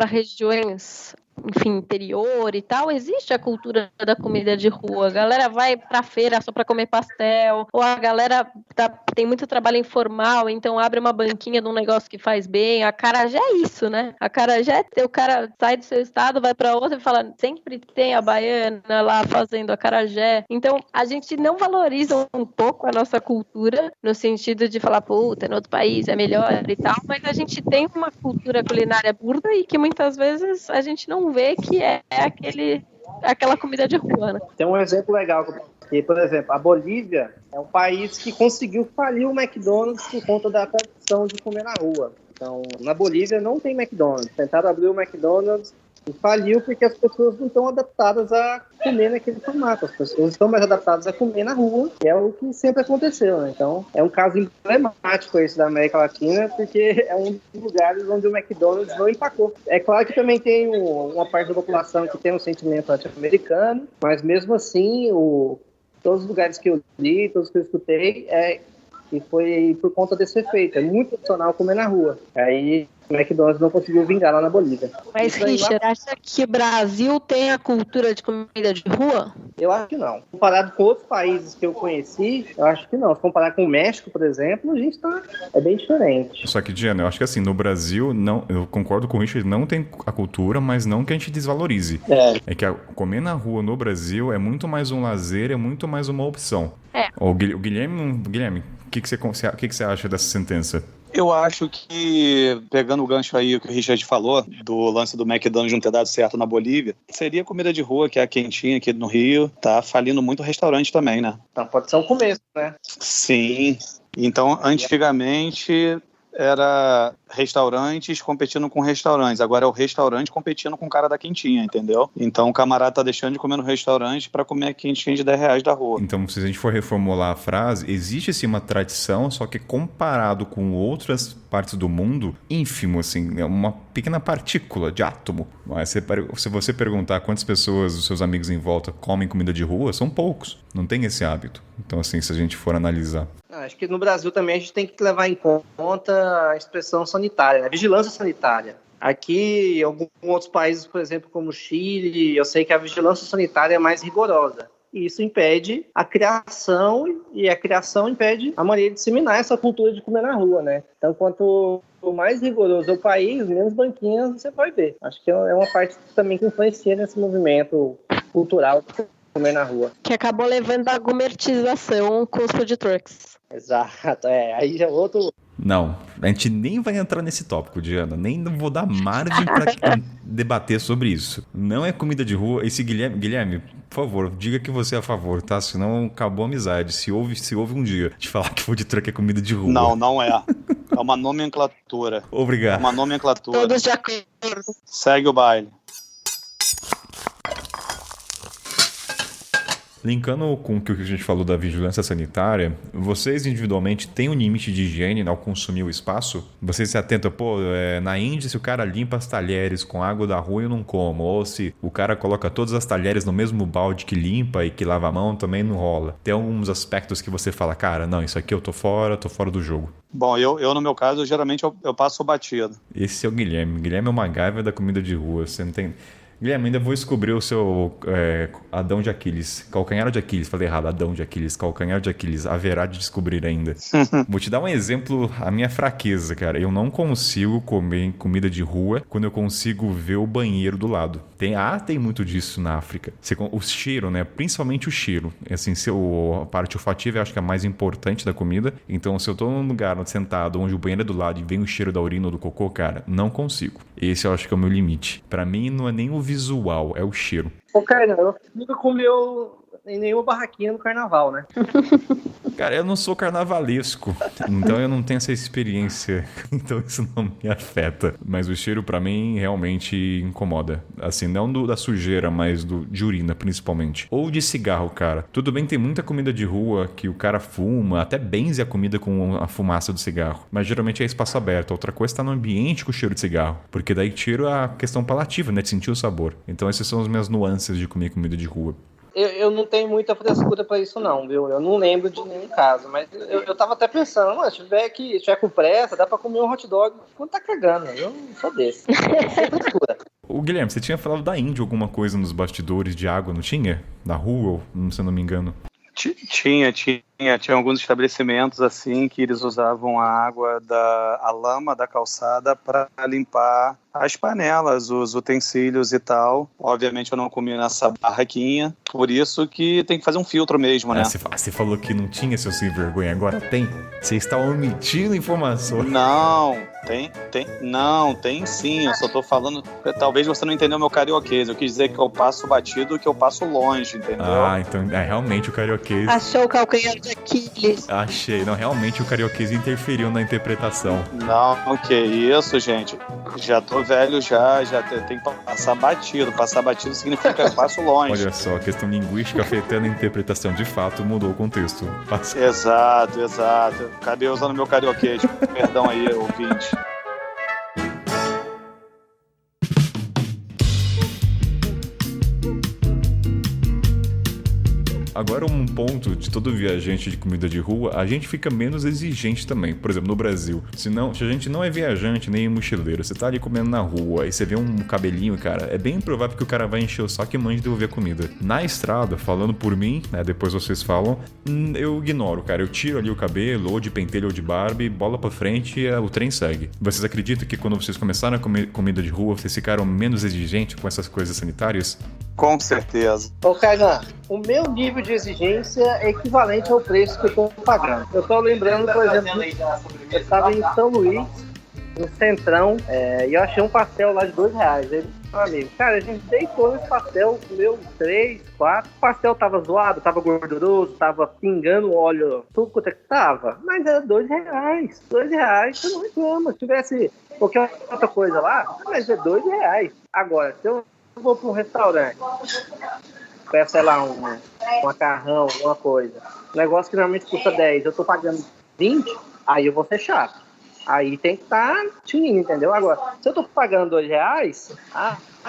regiões, enfim, interior e tal, existe a cultura da comida de rua. A galera vai pra feira só pra comer pastel, ou a galera tem muito trabalho informal, então abre uma banquinha de um negócio que faz bem. A acarajé é isso, né? A acarajé, o cara sai do seu estado, vai pra outro e fala, sempre tem a baiana lá fazendo acarajé. Então, a gente não valoriza um pouco a nossa cultura, no sentido de falar, puta, no outro país é melhor e tal, mas a gente tem uma cultura culinária burda e que muitas vezes a gente não vê que é aquela comida de rua, né? Tem um exemplo legal, que, por exemplo, a Bolívia é um país que conseguiu falir o McDonald's por conta da tradição de comer na rua. Então, na Bolívia não tem McDonald's. Tentaram abrir o McDonald's e faliu porque as pessoas não estão adaptadas a comer naquele formato. As pessoas estão mais adaptadas a comer na rua, que é o que sempre aconteceu, né? Então, é um caso emblemático esse da América Latina, porque é um dos lugares onde o McDonald's não empacou. É claro que também tem uma parte da população que tem um sentimento anti-americano, mas mesmo assim, todos os lugares que eu li, todos que eu escutei, e foi por conta desse efeito. É muito tradicional comer na rua. Aí o McDonald's não conseguiu vingar lá na Bolívia. Mas, Richard, acha que o Brasil tem a cultura de comida de rua? Eu acho que não. Comparado com outros países que eu conheci, eu acho que não. Se comparar com o México, por exemplo, a gente é bem diferente. Só que, Diana, eu acho que assim, no Brasil, não, eu concordo com o Richard, não tem a cultura, mas não que a gente desvalorize. É que comer na rua no Brasil é muito mais um lazer, é muito mais uma opção. O Guilherme, o que você acha dessa sentença? Eu acho que, pegando o gancho aí que o Richard falou, do lance do McDonald's não ter dado certo na Bolívia, seria comida de rua, que é a quentinha aqui no Rio, tá falindo muito restaurante também, né? Então pode ser um começo, né? Sim. Então, antigamente era restaurantes competindo com restaurantes. Agora é o restaurante competindo com o cara da quentinha, entendeu? Então o camarada tá deixando de comer no restaurante para comer a quentinha de R$10 da rua. Então, se a gente for reformular a frase, existe sim uma tradição, só que comparado com outras partes do mundo, ínfimo, assim, é uma pequena partícula de átomo. Mas se você perguntar quantas pessoas, os seus amigos em volta, comem comida de rua, são poucos. Não tem esse hábito. Então, assim, se a gente for analisar. Acho que no Brasil também a gente tem que levar em conta a inspeção sanitária, né? Vigilância sanitária. Aqui, em alguns outros países, por exemplo, como o Chile, eu sei que a vigilância sanitária é mais rigorosa. E isso impede a criação, e a criação impede a maneira de disseminar essa cultura de comer na rua, né? Então, quanto mais rigoroso é o país, menos banquinhas você vai ver. Acho que é uma parte também que influencia nesse movimento cultural de comer na rua. Que acabou levando a gourmetização com os food trucks. Exato, aí já é outro... Não, a gente nem vai entrar nesse tópico, Diana. Nem vou dar margem para debater sobre isso. Não é comida de rua. Esse Guilherme, por favor, diga que você é a favor, tá? Senão acabou a amizade. Se houve um dia de falar que food truck é comida de rua. Não é. É uma nomenclatura. Obrigado. É uma nomenclatura. Todos de acordo. Segue o baile. Linkando com o que a gente falou da vigilância sanitária, vocês individualmente têm um limite de higiene ao consumir o espaço? Vocês se atentam, na Índia, se o cara limpa as talheres com água da rua, eu não como. Ou se o cara coloca todas as talheres no mesmo balde que limpa e que lava a mão, também não rola. Tem alguns aspectos que você fala, cara, não, isso aqui eu tô fora do jogo. Bom, eu no meu caso, geralmente eu passo batido. Esse é o Guilherme. Guilherme é uma MacGyver da comida de rua. Você não tem... Guilherme, ainda vou descobrir o seu Adão de Aquiles. Calcanhar de Aquiles. Falei errado, Adão de Aquiles. Calcanhar de Aquiles. Haverá de descobrir ainda. Vou te dar um exemplo, a minha fraqueza, cara. Eu não consigo comer comida de rua quando eu consigo ver o banheiro do lado. Tem muito disso na África. O cheiro, né? Principalmente o cheiro. Assim, a parte olfativa eu acho que é a mais importante da comida. Então, se eu tô num lugar sentado onde o banheiro é do lado e vem o cheiro da urina ou do cocô, cara, não consigo. Esse eu acho que é o meu limite. Pra mim, não é nem o visual, é o cheiro. Ô, cara, eu nunca comeu em nenhuma barraquinha no carnaval, né? Cara, eu não sou carnavalesco, então eu não tenho essa experiência, então isso não me afeta. Mas o cheiro pra mim realmente incomoda. Assim, não da sujeira, mas de urina, principalmente. Ou de cigarro, cara. Tudo bem que tem muita comida de rua que o cara fuma, até benze a comida com a fumaça do cigarro. Mas geralmente é espaço aberto. Outra coisa tá no ambiente com o cheiro de cigarro. Porque daí tira a questão palativa, né? De sentir o sabor. Então essas são as minhas nuances de comer comida de rua. Eu não tenho muita frescura pra isso não, viu? Eu não lembro de nenhum caso, mas eu tava até pensando, mano, se tiver com pressa, dá pra comer um hot dog quando tá cagando. Eu não sou desse. Sem frescura. O Guilherme, você tinha falado da Índia alguma coisa nos bastidores de água, não tinha? Da rua, se eu não me engano. Tinha alguns estabelecimentos assim que eles usavam a lama da calçada para limpar as panelas, os utensílios e tal. Obviamente eu não comi nessa barraquinha, por isso que tem que fazer um filtro mesmo, né? Você falou que não tinha, seu sem vergonha, agora tem? Você está omitindo informações. Tem sim, eu só tô falando, talvez você não entendeu meu carioquês, eu quis dizer que eu passo batido, que eu passo longe, entendeu? Ah, então realmente o carioquês... Achou o calcanhar de Aquiles. Achei, não, realmente o carioquês interferiu na interpretação. Não, que isso, gente, já tô velho já tem que passar batido significa que eu passo longe. Olha só, a questão linguística afetando a interpretação, de fato mudou o contexto. Exato, acabei usando meu carioquês, perdão aí, ouvinte. Agora um ponto de todo viajante de comida de rua, a gente fica menos exigente também. Por exemplo, no Brasil, se a gente não é viajante nem mochileiro, você tá ali comendo na rua e você vê um cabelinho, cara, é bem provável que o cara vai encher o saco e mande devolver a comida. Na estrada, falando por mim, né, depois vocês falam, eu ignoro, cara. Eu tiro ali o cabelo, ou de pentelho ou de Barbie, bola pra frente e o trem segue. Vocês acreditam que quando vocês começaram a comer comida de rua, vocês ficaram menos exigentes com essas coisas sanitárias? Com certeza. Ô, Kainan, o meu nível de exigência é equivalente ao preço que eu tô pagando. Eu tô lembrando, por exemplo, eu estava em São Luís, no Centrão, e eu achei um pastel lá de R$2. Ele, meu amigo, cara, a gente deitou nesse pastel, comeu 3, 4. O pastel tava zoado, tava gorduroso, tava pingando óleo, tudo quanto é que tava. Mas era R$2. R$2, você não reclama. Se tivesse qualquer outra coisa lá, mas é R$2. Agora, se eu vou para um restaurante, peço, sei lá, um macarrão, alguma coisa, um negócio que normalmente custa 10, eu tô pagando 20, aí eu vou ser chato. Aí tem que estar tinindo, entendeu? Agora, se eu tô pagando R$2,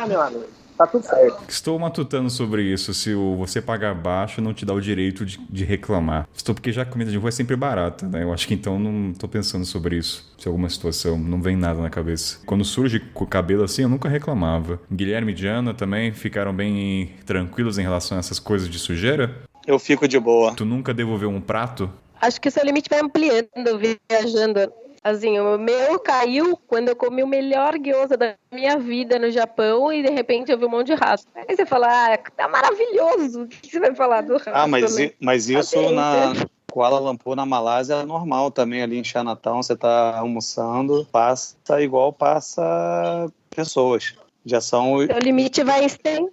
meu amigo, tá tudo certo. Estou matutando sobre isso. Se você pagar baixo, não te dá o direito de reclamar. Porque já a comida de rua é sempre barata, né? Eu acho que então não tô pensando sobre isso. Se alguma situação, não vem nada na cabeça. Quando surge com o cabelo assim, eu nunca reclamava. Guilherme e Diana também ficaram bem tranquilos em relação a essas coisas de sujeira? Eu fico de boa. Tu nunca devolveu um prato? Acho que o seu limite vai ampliando viajando. Assim, o meu caiu quando eu comi o melhor gyoza da minha vida no Japão e de repente eu vi um monte de rato. Aí você fala, tá maravilhoso. O que você vai falar do rato? Mas isso na Kuala Lumpur, na Malásia, é normal também. Ali em Chinatown, você tá almoçando, passa igual passa pessoas. Já são... O limite vai estendendo.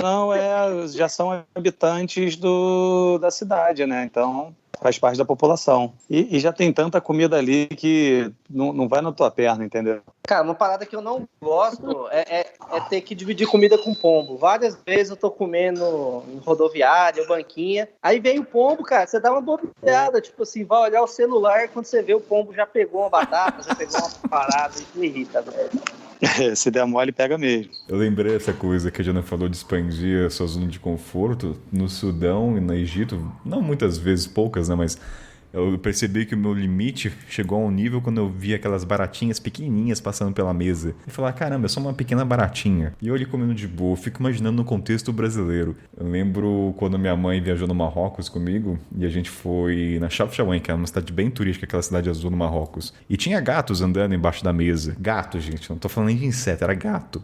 Não, já são habitantes da cidade, né? Então... faz parte da população. E já tem tanta comida ali que não vai na tua perna, entendeu? Cara, uma parada que eu não gosto é ter que dividir comida com pombo. Várias vezes eu tô comendo em rodoviária, banquinha, aí vem o pombo, cara, você dá uma bobeada, tipo assim, vai olhar o celular, quando você vê o pombo já pegou uma batata, já pegou uma parada, isso me irrita, velho. Se der mole, pega mesmo. Eu lembrei essa coisa que a Jana falou de expandir a sua zona de conforto no Sudão e no Egito, não muitas vezes, poucas, né, mas eu percebi que o meu limite chegou a um nível quando eu vi aquelas baratinhas pequenininhas passando pela mesa. E falar, caramba, é só uma pequena baratinha. E eu ali comendo de boa, fico imaginando no contexto brasileiro. Eu lembro quando minha mãe viajou no Marrocos comigo e a gente foi na Chefchaouen, que é uma cidade bem turística, aquela cidade azul no Marrocos. E tinha gatos andando embaixo da mesa. Gato, gente, não tô falando nem de inseto, era gato.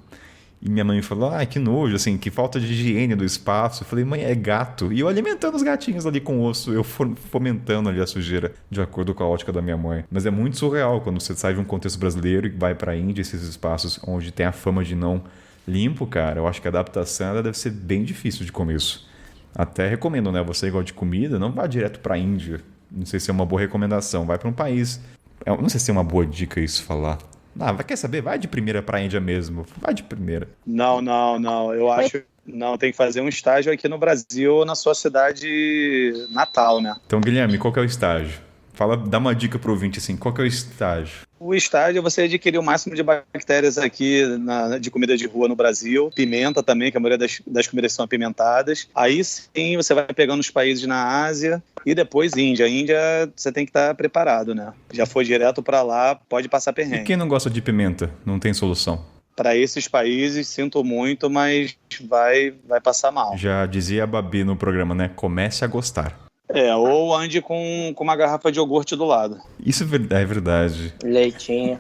E minha mãe me falou, que nojo, assim, que falta de higiene do espaço. Eu falei, mãe, é gato. E eu alimentando os gatinhos ali com osso, eu fomentando ali a sujeira, de acordo com a ótica da minha mãe. Mas é muito surreal quando você sai de um contexto brasileiro e vai pra Índia, esses espaços onde tem a fama de não limpo, cara. Eu acho que a adaptação ela deve ser bem difícil de começo. Até recomendo, né? Você igual de comida, não vá direto pra Índia. Não sei se é uma boa recomendação. Vai pra um país... Eu não sei se é uma boa dica isso falar. Quer saber? Vai de primeira pra Índia mesmo. Vai de primeira. Não. Eu acho... Não, tem que fazer um estágio aqui no Brasil ou na sua cidade natal, né? Então, Guilherme, qual que é o estágio? Dá uma dica pro ouvinte, assim, qual que é o estágio? O estágio é você adquirir o máximo de bactérias aqui de comida de rua no Brasil. Pimenta também, que a maioria das comidas são apimentadas. Aí sim você vai pegando os países na Ásia e depois Índia. Índia você tem que estar preparado, né? Já foi direto para lá, pode passar E perrengue. quem não gosta de pimenta? Não tem solução. Para esses países, sinto muito, mas vai passar mal. Já dizia a Babi no programa, né? Comece a gostar. Ou ande com uma garrafa de iogurte do lado. Isso é verdade. Leitinho.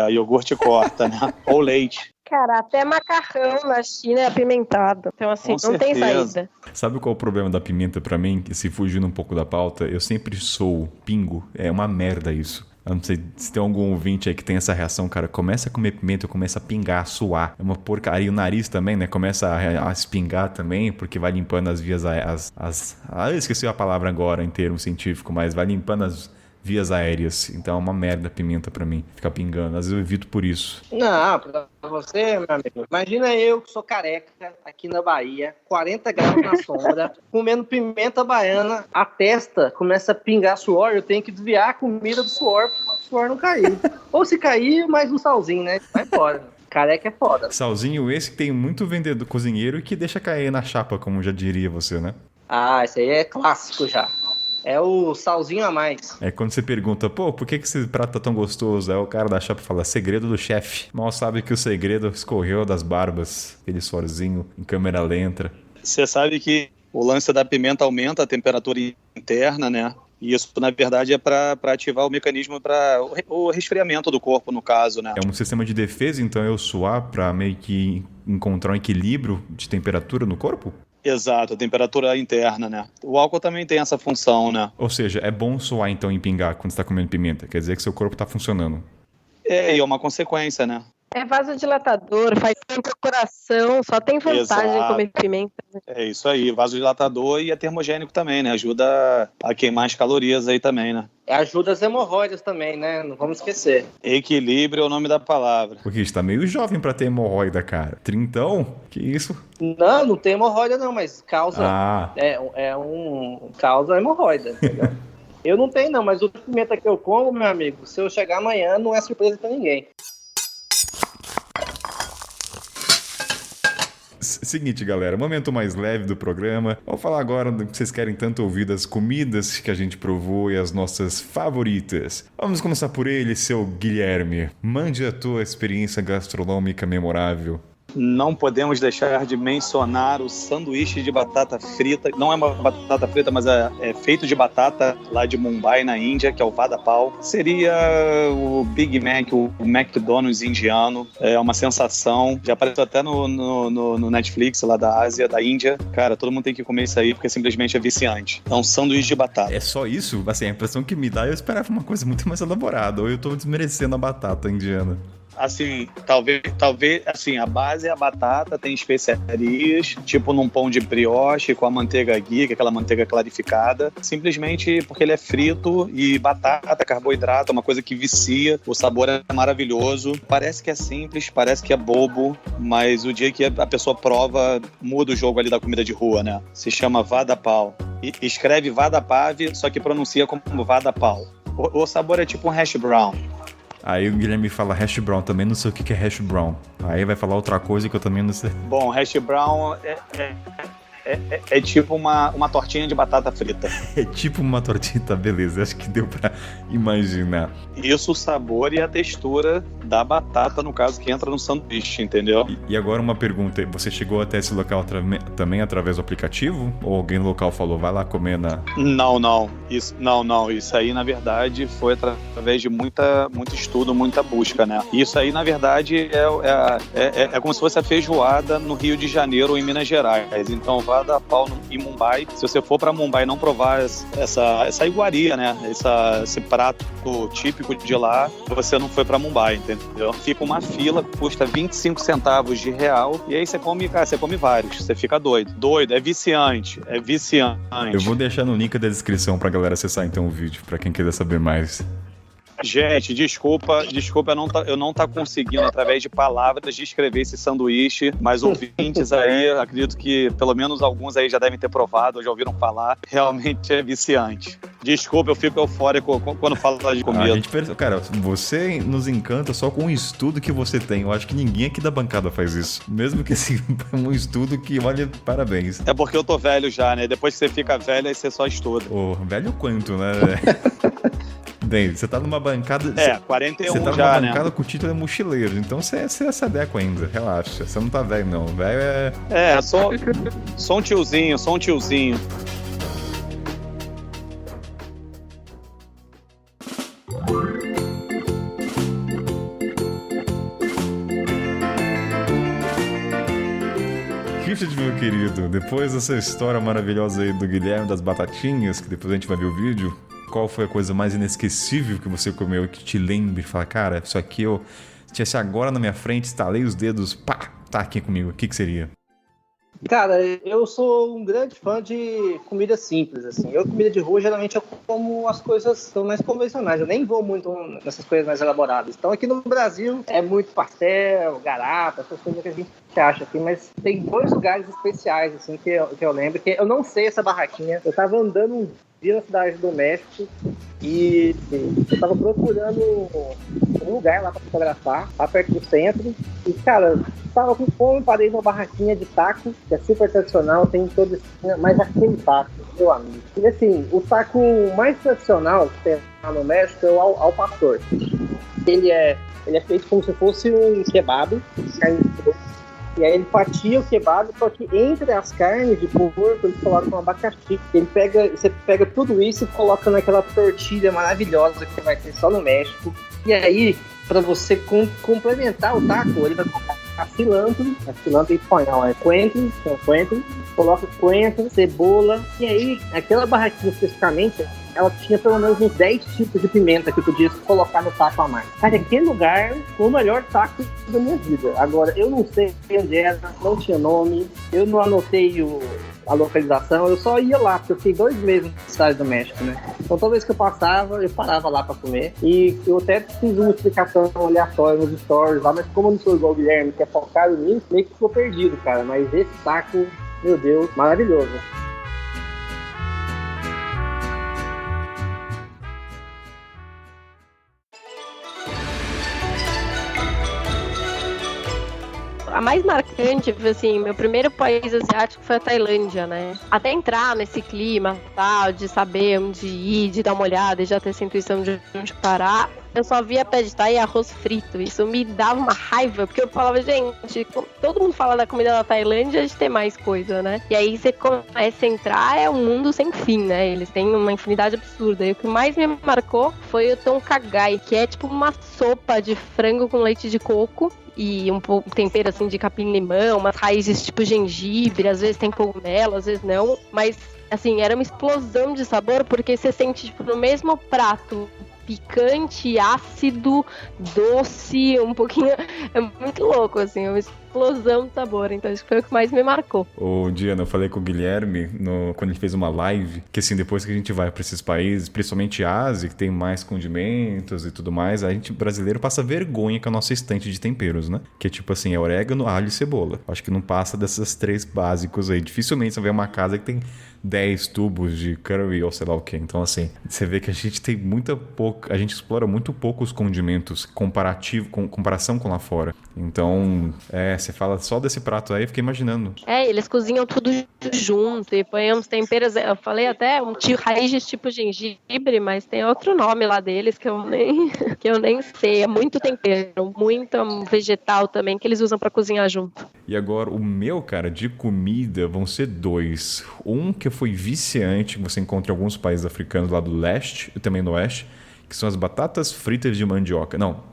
Iogurte corta, né? Ou leite. Cara, até macarrão na China é apimentado. Então, assim, Com não tem certeza. saída. Sabe qual é o problema da pimenta pra mim? Que se fugindo um pouco da pauta, eu sempre sou pingo. É uma merda isso. Eu não sei se tem algum ouvinte aí que tem essa reação, cara. Começa a comer pimenta e começa a pingar, a suar. É uma porcaria. E o nariz também, né? Começa a espingar também, porque vai limpando as vias... eu esqueci a palavra agora em termo científico, mas vai limpando as vias aéreas. Então é uma merda a pimenta pra mim. Ficar pingando. Às vezes eu evito por isso. Não, pra você, meu amigo. Imagina eu que sou careca aqui na Bahia, 40 graus na sombra, comendo pimenta baiana, a testa começa a pingar suor, eu tenho que desviar a comida do suor para o suor não cair. Ou se cair, mais um salzinho, né? Vai embora. Careca é foda. Salzinho esse que tem muito vendedor cozinheiro e que deixa cair na chapa, como já diria você, né? Ah, esse aí é clássico já. É o salzinho a mais. É quando você pergunta, pô, por que esse prato tá tão gostoso? Aí o cara da chapa fala, segredo do chefe. Mal sabe que o segredo escorreu das barbas, aquele suorzinho em câmera lenta. Você sabe que o lance da pimenta aumenta a temperatura interna, né? E isso, na verdade, é para ativar o mecanismo para o resfriamento do corpo, no caso, né? É um sistema de defesa, então, eu suar pra meio que encontrar um equilíbrio de temperatura no corpo? Exato, a temperatura interna, né? O álcool também tem essa função, né? Ou seja, é bom suar, então, em pingar quando você tá comendo pimenta. Quer dizer que seu corpo tá funcionando. E é uma consequência, né? É vasodilatador, faz bem pro coração, só tem vantagem Exato. comer pimenta. É isso aí, vasodilatador e é termogênico também, né? Ajuda a queimar as calorias aí também, né? Ajuda as hemorroidas também, né? Não vamos esquecer. Equilíbrio é o nome da palavra. Porque você tá meio jovem pra ter hemorroida, cara. Trintão? Que isso? Não tem hemorroida não, mas causa... Ah, causa hemorroida, entendeu? Eu não tenho não, mas o pimenta que eu como, meu amigo, se eu chegar amanhã, não é surpresa pra ninguém. Seguinte, galera, momento mais leve do programa. Vamos falar agora do que vocês querem tanto ouvir, das comidas que a gente provou e as nossas favoritas. Vamos começar por ele, seu Guilherme. Mande a tua experiência gastronômica memorável. Não podemos deixar de mencionar o sanduíche de batata frita. Não é uma batata frita, mas é feito de batata lá de Mumbai, na Índia, que é o Vada Pav. Seria o Big Mac, o McDonald's indiano. É uma sensação. Já apareceu até no Netflix lá da Ásia, da Índia. Cara, todo mundo tem que comer isso aí porque simplesmente é viciante. É um sanduíche de batata. É só isso? Assim, a impressão que me dá, eu esperava uma coisa muito mais elaborada. Ou eu tô desmerecendo a batata indiana. Assim, talvez, assim, a base é a batata, tem especiarias, tipo num pão de brioche com a manteiga ghee, que é aquela manteiga clarificada, simplesmente porque ele é frito e batata, carboidrato, é uma coisa que vicia, o sabor é maravilhoso, parece que é simples, parece que é bobo, mas o dia que a pessoa prova, muda o jogo ali da comida de rua, né? Se chama Vada Pav. E escreve Vada Pav, só que pronuncia como Vada Pav. O sabor é tipo um hash brown. Aí o Guilherme fala hash brown, também não sei o que é hash brown. Aí vai falar outra coisa que eu também não sei. Bom, hash brown é tipo uma tortinha de batata frita. É tipo uma tortinha, tá, beleza, acho que deu pra imaginar. Isso, o sabor e a textura da batata, no caso, que entra no sanduíche, entendeu? E agora uma pergunta, você chegou até esse local também através do aplicativo? Ou alguém no local falou, vai lá comer na... Não. Isso aí, na verdade, foi através de muito estudo, muita busca, né? Isso aí, na verdade, é como se fosse a feijoada no Rio de Janeiro ou em Minas Gerais. Então, Vada Pav em Mumbai. Se você for para Mumbai e não provar essa iguaria, né? Esse prato típico de lá, você não foi para Mumbai, entendeu? Fica uma fila, custa 25 centavos de real, e aí você come vários, você fica doido. É viciante. Eu vou deixar no link da descrição pra galera acessar então o vídeo, pra quem quiser saber mais. Gente, desculpa, eu não tá conseguindo, através de palavras, descrever esse sanduíche, mas ouvintes aí, acredito que pelo menos alguns aí já devem ter provado ou já ouviram falar, realmente é viciante. Desculpa, eu fico eufórico quando falo de comida. Cara, você nos encanta só com o estudo que você tem. Eu acho que ninguém aqui da bancada faz isso. Mesmo que assim, um estudo que, olha, parabéns. É porque eu tô velho já, né? Depois que você fica velho, aí você só estuda. Velho quanto, né? Bem, você tá numa bancada... 41 você tá já, numa bancada com o título de mochileiro. Então você é esse adequo ainda, relaxa. Você não tá velho, não. Velho é... Sou um tiozinho. Richard, meu querido, depois dessa história maravilhosa aí do Guilherme das batatinhas, que depois a gente vai ver o vídeo, qual foi a coisa mais inesquecível que você comeu e que te lembre? Fala, cara, isso aqui eu tivesse agora na minha frente, estalei os dedos, pá, tá aqui comigo. O que seria? Cara, eu sou um grande fã de comida simples, assim. Comida de rua, geralmente eu como as coisas são mais convencionais. Eu nem vou muito nessas coisas mais elaboradas. Então, aqui no Brasil, é muito pastel, garapa, essas coisas que a gente acha aqui. Mas tem 2 lugares especiais, assim, que eu lembro. Que eu não sei essa barraquinha. Eu tava andando um dia na cidade do México e eu tava procurando um lugar lá pra fotografar, lá perto do centro. E, cara, tava com fome, parei numa barraquinha de taco, que é super tradicional, tem todo esse... Mas aquele taco, meu amigo. E assim, o taco mais tradicional que tem lá no México é o ao pastor. Ele é feito como se fosse um kebab, carne de porco. E aí ele fatia o kebab, só que entre as carnes de porco ele coloca um abacaxi. Você pega tudo isso e coloca naquela tortilha maravilhosa que vai ter só no México. E aí, para você complementar o taco, ele vai colocar cilantro em espanhol é coentro, coloca coentro, cebola. E aí, aquela barraquinha especificamente, ela tinha pelo menos uns 10 tipos de pimenta que eu podia colocar no taco a mais. Cara, aquele lugar foi o melhor taco da minha vida. Agora, eu não sei onde era, não tinha nome, eu não anotei a localização, eu só ia lá, porque eu fiquei 2 meses na cidade do México, né? Então toda vez que eu passava, eu parava lá pra comer. E eu até fiz uma explicação aleatória nos stories lá, mas como eu não sou igual o Guilherme, que é focado nisso, meio que ficou perdido, cara. Mas esse taco, meu Deus, maravilhoso. A mais marcante, assim, meu primeiro país asiático foi a Tailândia, né? Até entrar nesse clima, tal, de saber onde ir, de dar uma olhada e já ter essa intuição de onde parar, eu só via pad thai e arroz frito. Isso me dava uma raiva, porque eu falava, gente, todo mundo fala da comida da Tailândia de ter mais coisa, né? E aí você começa a entrar, é um mundo sem fim, né? Eles têm uma infinidade absurda. E o que mais me marcou foi o tom kagai, que é tipo uma sopa de frango com leite de coco e um pouco tempero assim de capim-limão, umas raízes tipo gengibre, às vezes tem cogumelo, às vezes não, mas assim, era uma explosão de sabor, porque você sente tipo no mesmo prato picante, ácido, doce, um pouquinho, é muito louco assim, é uma explosão de sabor, então acho que foi o que mais me marcou. Ô Diana, eu falei com o Guilherme quando ele fez uma live, que assim, depois que a gente vai pra esses países, principalmente Ásia, que tem mais condimentos e tudo mais, a gente brasileiro passa vergonha com a nossa estante de temperos, né? Que é tipo assim, é orégano, alho e cebola. Acho que não passa dessas 3 básicos aí. Dificilmente você vê uma casa que tem 10 tubos de curry ou sei lá o que. Então assim, você vê que a gente tem a gente explora muito pouco os condimentos comparação com lá fora. Então, você fala só desse prato aí, eu fiquei imaginando. Eles cozinham tudo junto e põem uns temperos, eu falei até raízes tipo gengibre, mas tem outro nome lá deles que eu nem sei, é muito tempero, muito vegetal também que eles usam pra cozinhar junto. E agora, o meu, cara, de comida vão ser 2. Um que foi viciante, que você encontra em alguns países africanos lá do leste e também do oeste, que são as batatas fritas de mandioca. Não,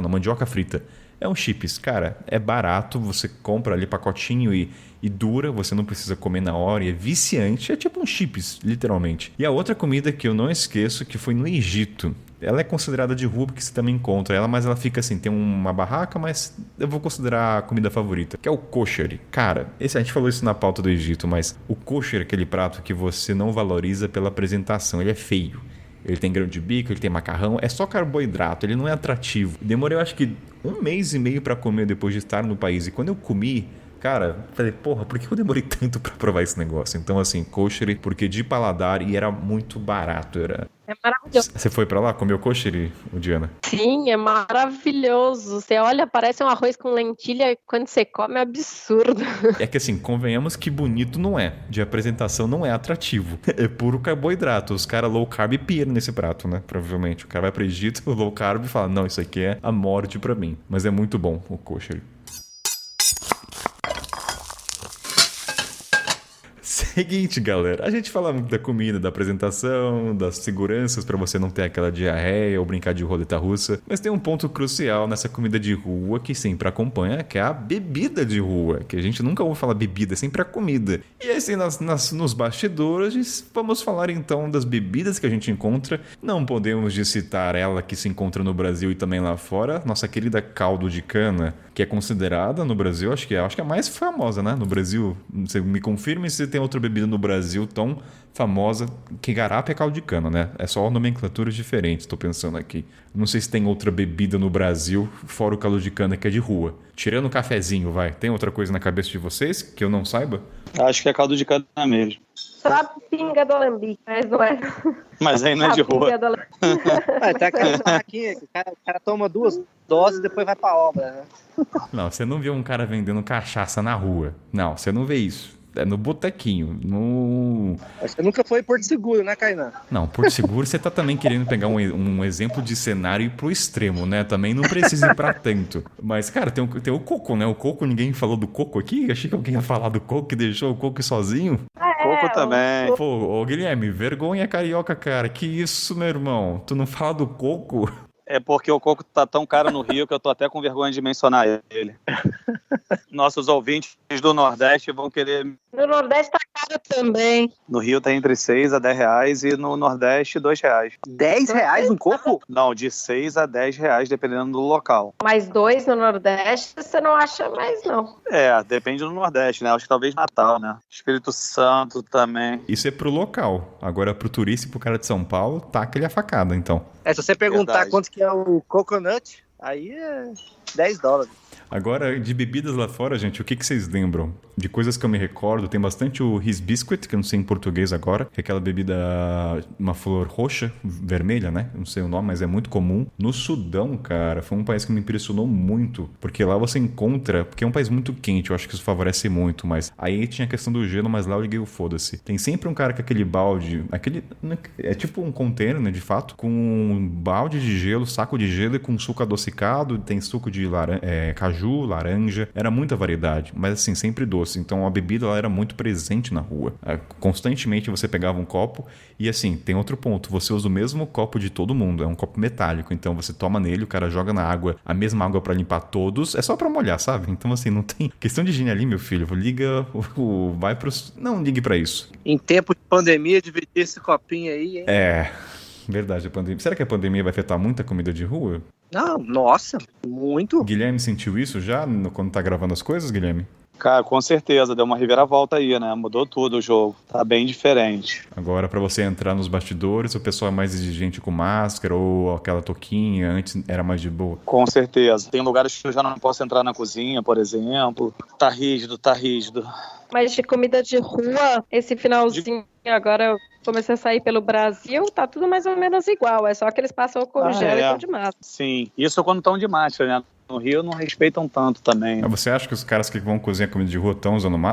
mandioca frita. É um chips, cara, é barato, você compra ali pacotinho e dura, você não precisa comer na hora e é viciante, é tipo um chips, literalmente. E a outra comida que eu não esqueço, que foi no Egito. Ela é considerada de rua porque você também encontra ela, mas ela fica assim, tem uma barraca, mas eu vou considerar a comida favorita, que é o kosher. Cara, a gente falou isso na pauta do Egito, mas o kosher é aquele prato que você não valoriza pela apresentação, ele é feio. Ele tem grão de bico, ele tem macarrão, é só carboidrato, ele não é atrativo. Demorei, eu acho que 1 mês e meio pra comer depois de estar no país. E quando eu comi, Cara, falei, porra, por que eu demorei tanto pra provar esse negócio? Então, assim, kosher, porque de paladar e era muito barato, era... É maravilhoso. Você foi pra lá, comeu kosher, Diana? Sim, é maravilhoso. Você olha, parece um arroz com lentilha e quando você come é absurdo. É que assim, convenhamos que bonito não é. De apresentação não é atrativo. É puro carboidrato. Os caras low carb piram nesse prato, né? Provavelmente. O cara vai pro Egito, low carb e fala, não, isso aqui é a morte pra mim. Mas é muito bom o kosher. Seguinte, galera, a gente fala muito da comida, da apresentação, das seguranças pra você não ter aquela diarreia ou brincar de roleta russa, mas tem um ponto crucial nessa comida de rua que sempre acompanha, que é a bebida de rua, que a gente nunca ouve falar bebida, é sempre a comida. E assim, nos bastidores, vamos falar então das bebidas que a gente encontra. Não podemos de citar ela que se encontra no Brasil e também lá fora, nossa querida caldo de cana, que é considerada no Brasil, acho que é a mais famosa, né? No Brasil, você me confirme se tem outra bebida no Brasil tão famosa que garapa é caldo de cana, né? É só nomenclaturas diferentes, tô pensando aqui. Não sei se tem outra bebida no Brasil, fora o caldo de cana que é de rua. Tirando o cafezinho, vai. Tem outra coisa na cabeça de vocês que eu não saiba? Acho que é caldo de cana mesmo. Só a pinga do alambique, mas não é. Mas aí não é de rua. Tem aquela barraquinha que o cara toma 2 doses e depois vai pra obra, né? Não, você não vê um cara vendendo cachaça na rua. Não, você não vê isso. É no botequinho, no... Você nunca foi em Porto Seguro, né, Kainan? Não, Porto Seguro você tá também querendo pegar um exemplo de cenário pro extremo, né? Também não precisa ir pra tanto. Mas, cara, tem o coco, né? O coco, ninguém falou do coco aqui? Achei que alguém ia falar do coco que deixou o coco sozinho. Coco também. Pô, ô Guilherme, vergonha carioca, cara. Que isso, meu irmão? Tu não fala do coco? É porque o coco tá tão caro no Rio que eu tô até com vergonha de mencionar ele. Nossos ouvintes do Nordeste vão querer... No Nordeste tá caro também. No Rio tá entre 6 a 10 reais e no Nordeste 2 reais. 10 reais um coco? Não, de 6 a 10 reais, dependendo do local. Mais 2 no Nordeste, você não acha mais, não. É, depende do Nordeste, né? Acho que talvez Natal, né? Espírito Santo também. Isso é pro local. Agora, pro turista e pro cara de São Paulo, taca-lhe a facada, então. Se você perguntar Verdade. quanto que é o coconut, aí é $10. Agora, de bebidas lá fora, gente, o que vocês lembram? De coisas que eu me recordo, tem bastante o His Biscuit, que eu não sei em português agora, que é aquela bebida, uma flor roxa, vermelha, né? Não sei o nome, mas é muito comum. No Sudão, cara, foi um país que me impressionou muito, porque lá você encontra, porque é um país muito quente, eu acho que isso favorece muito, mas aí tinha a questão do gelo, mas lá eu liguei o foda-se. Tem sempre um cara com aquele balde, é tipo um container, né, de fato, com um balde de gelo, saco de gelo e com suco adocicado, tem suco de caju, laranja, era muita variedade, mas assim, sempre doce. Então a bebida ela era muito presente na rua. Constantemente você pegava um copo e assim, tem outro ponto, você usa o mesmo copo de todo mundo, é um copo metálico, então você toma nele, o cara joga na água, a mesma água pra limpar todos, é só pra molhar, sabe? Então assim, não tem questão de higiene ali, meu filho, liga, vai pros... Não ligue pra isso. Em tempo de pandemia, dividir esse copinho aí, hein? É, verdade, a pandemia. Será que a pandemia vai afetar muita comida de rua? Não, nossa, muito. Guilherme sentiu isso já quando tá gravando as coisas, Guilherme? Cara, com certeza, deu uma reviravolta aí, né? Mudou tudo o jogo. Tá bem diferente. Agora, pra você entrar nos bastidores, o pessoal é mais exigente com máscara ou aquela touquinha, antes era mais de boa? Com certeza. Tem lugares que eu já não posso entrar na cozinha, por exemplo. Tá rígido, tá rígido. Mas de comida de rua, esse finalzinho agora eu comecei a sair pelo Brasil, tá tudo mais ou menos igual. É só que eles passam o congelo e estão de máscara. Sim, isso quando estão de máscara, né? No Rio não respeitam tanto também. Mas você acha que os caras que vão cozinhar comida de rua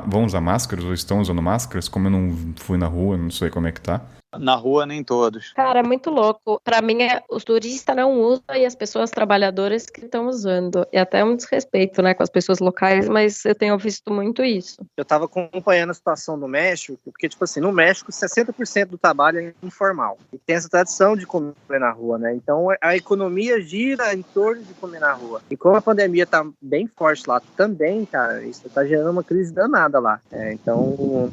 vão usar máscaras ou estão usando máscaras? Como eu não fui na rua, não sei como é que tá. Na rua, nem todos. Cara, é muito louco. Pra mim, os turistas não usam e as pessoas trabalhadoras que estão usando. E até um desrespeito, né, com as pessoas locais, mas eu tenho visto muito isso. Eu tava acompanhando a situação no México, porque, tipo assim, no México, 60% do trabalho é informal. E tem essa tradição de comer na rua, né? Então, a economia gira em torno de comer na rua. E como a pandemia tá bem forte lá também, cara, isso tá gerando uma crise danada lá. Então,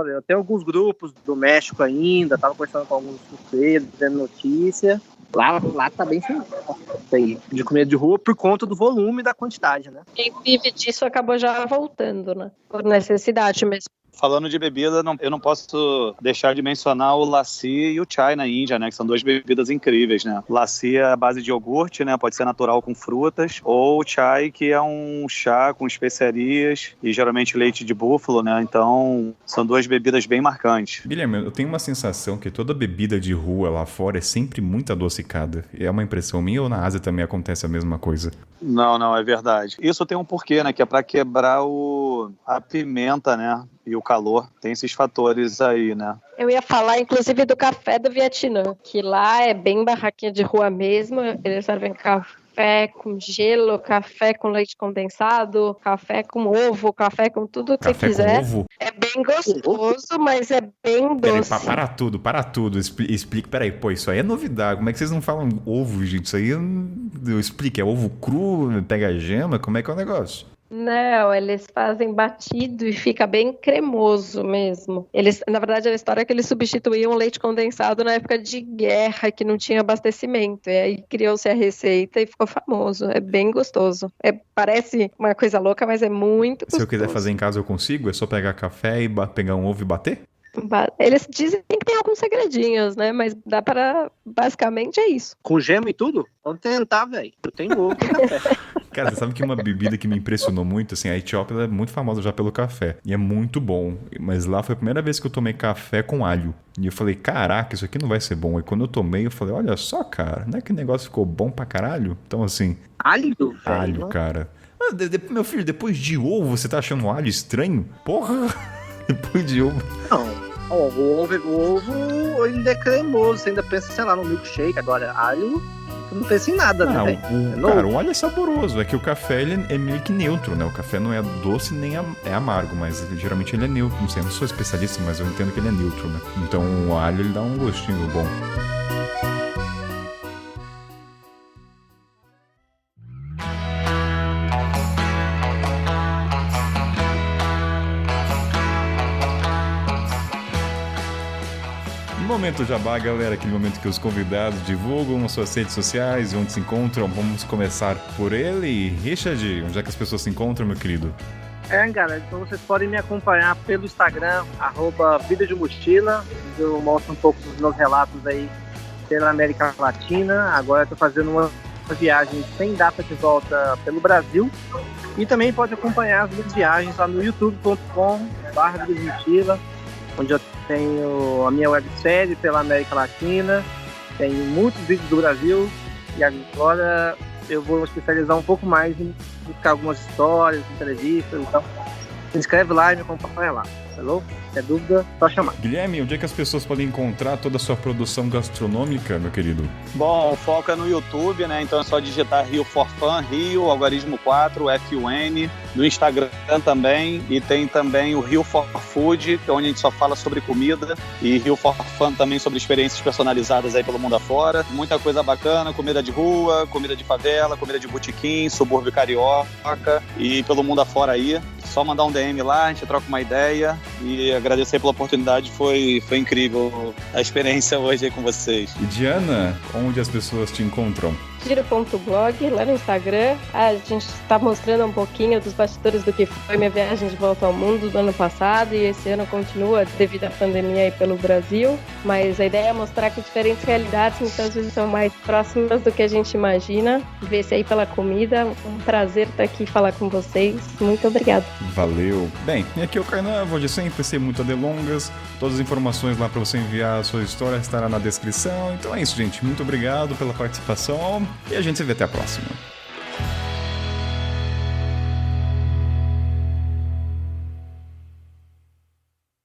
eu tenho alguns grupos do México ainda, tava conversando com alguns suceiros, dando notícia. Lá tá bem feio de comida de rua por conta do volume e da quantidade, né? Quem vive disso acabou já voltando, né? Por necessidade mesmo. Falando de bebida, eu não posso deixar de mencionar o lassi e o chai na Índia, né? Que são duas bebidas incríveis, né? Lassi é a base de iogurte, né? Pode ser natural com frutas. Ou o chai, que é um chá com especiarias e geralmente leite de búfalo, né? Então, são duas bebidas bem marcantes. Guilherme, eu tenho uma sensação que toda bebida de rua lá fora é sempre muito adocicada. É uma impressão minha ou na Ásia também acontece a mesma coisa? Não, é verdade. Isso tem um porquê, né? Que é para quebrar a pimenta, né? E o calor. Tem esses fatores aí, né? Eu ia falar, inclusive, do café do Vietnã, que lá é bem barraquinha de rua mesmo. Eles servem café com gelo, café com leite condensado, café com ovo, café com tudo que Café você quiser. com ovo? É bem gostoso, mas é bem doce. Peraí, para tudo. Explique. Peraí, pô, isso aí é novidade. Como é que vocês não falam ovo, gente? Isso aí eu explico. É ovo cru, pega a gema? Como é que é o negócio? Não, eles fazem batido e fica bem cremoso mesmo. Na verdade, a história é que eles substituíam o leite condensado na época de guerra, que não tinha abastecimento. E aí criou-se a receita e ficou famoso. É bem gostoso. Parece uma coisa louca, mas é muito gostoso. Se eu quiser fazer em casa, eu consigo? É só pegar café e pegar um ovo e bater? Eles dizem que tem alguns segredinhos, né? Mas dá para... Basicamente é isso. Com gema e tudo? Vamos tentar, velho. Eu tenho ovo e café. Cara, você sabe que uma bebida que me impressionou muito, assim, a Etiópia ela é muito famosa já pelo café. E é muito bom. Mas lá foi a primeira vez que eu tomei café com alho. E eu falei, caraca, isso aqui não vai ser bom. E quando eu tomei, eu falei, olha só, cara, não é que o negócio ficou bom pra caralho? Então, assim... Alho? Alho, cara. Meu filho, depois de ovo, você tá achando alho estranho? Porra! Depois de ovo... Não. O ovo ainda é cremoso. Você ainda pensa, sei lá, no milkshake. Agora, alho... Eu não penso em nada, né, velho? Cara, o alho é saboroso. É que o café ele é meio que neutro, né? O café não é doce nem é amargo, mas geralmente ele é neutro. Não sei, eu não sou especialista, mas eu entendo que ele é neutro, né? Então o alho ele dá um gostinho bom. Momento Jabá, galera, aquele momento que os convidados divulgam as suas redes sociais e onde se encontram. Vamos começar por ele. Richard, onde é que as pessoas se encontram, meu querido? Galera, então vocês podem me acompanhar pelo Instagram, @Vida de Mochila. Eu mostro um pouco dos meus relatos aí pela América Latina. Agora eu tô fazendo uma viagem sem data de volta pelo Brasil. E também pode acompanhar as minhas viagens lá no youtube.com/Vida de Mochila, onde eu tenho a minha websérie pela América Latina, tenho muitos vídeos do Brasil e agora eu vou especializar um pouco mais em buscar algumas histórias, entrevistas, então se inscreve lá e me acompanha lá, falou? Se é dúvida, só chamar. Guilherme, onde é que as pessoas podem encontrar toda a sua produção gastronômica, meu querido? Bom, foca no YouTube, né? Então é só digitar Rio for Fun, Rio, algarismo 4, FUN. No Instagram também. E tem também o Rio for Food, que é onde a gente só fala sobre comida. E Rio for Fun também sobre experiências personalizadas aí pelo mundo afora. Muita coisa bacana, comida de rua, comida de favela, comida de botequim, subúrbio carioca e pelo mundo afora aí. Só mandar um DM lá, a gente troca uma ideia e agradecer pela oportunidade, foi incrível a experiência hoje aí com vocês. E Diana, onde as pessoas te encontram? Giro.blog, lá no Instagram. A gente está mostrando um pouquinho dos bastidores do que foi minha viagem de volta ao mundo do ano passado e esse ano continua devido à pandemia aí pelo Brasil. Mas a ideia é mostrar que diferentes realidades muitas vezes são mais próximas do que a gente imagina. Ver-se aí pela comida. Um prazer estar aqui e falar com vocês. Muito obrigada. Valeu. Bem, e aqui é o Kainan, vou de sempre, sem muitas delongas. Todas as informações lá para você enviar a sua história estará na descrição. Então é isso, gente. Muito obrigado pela participação e a gente se vê até a próxima.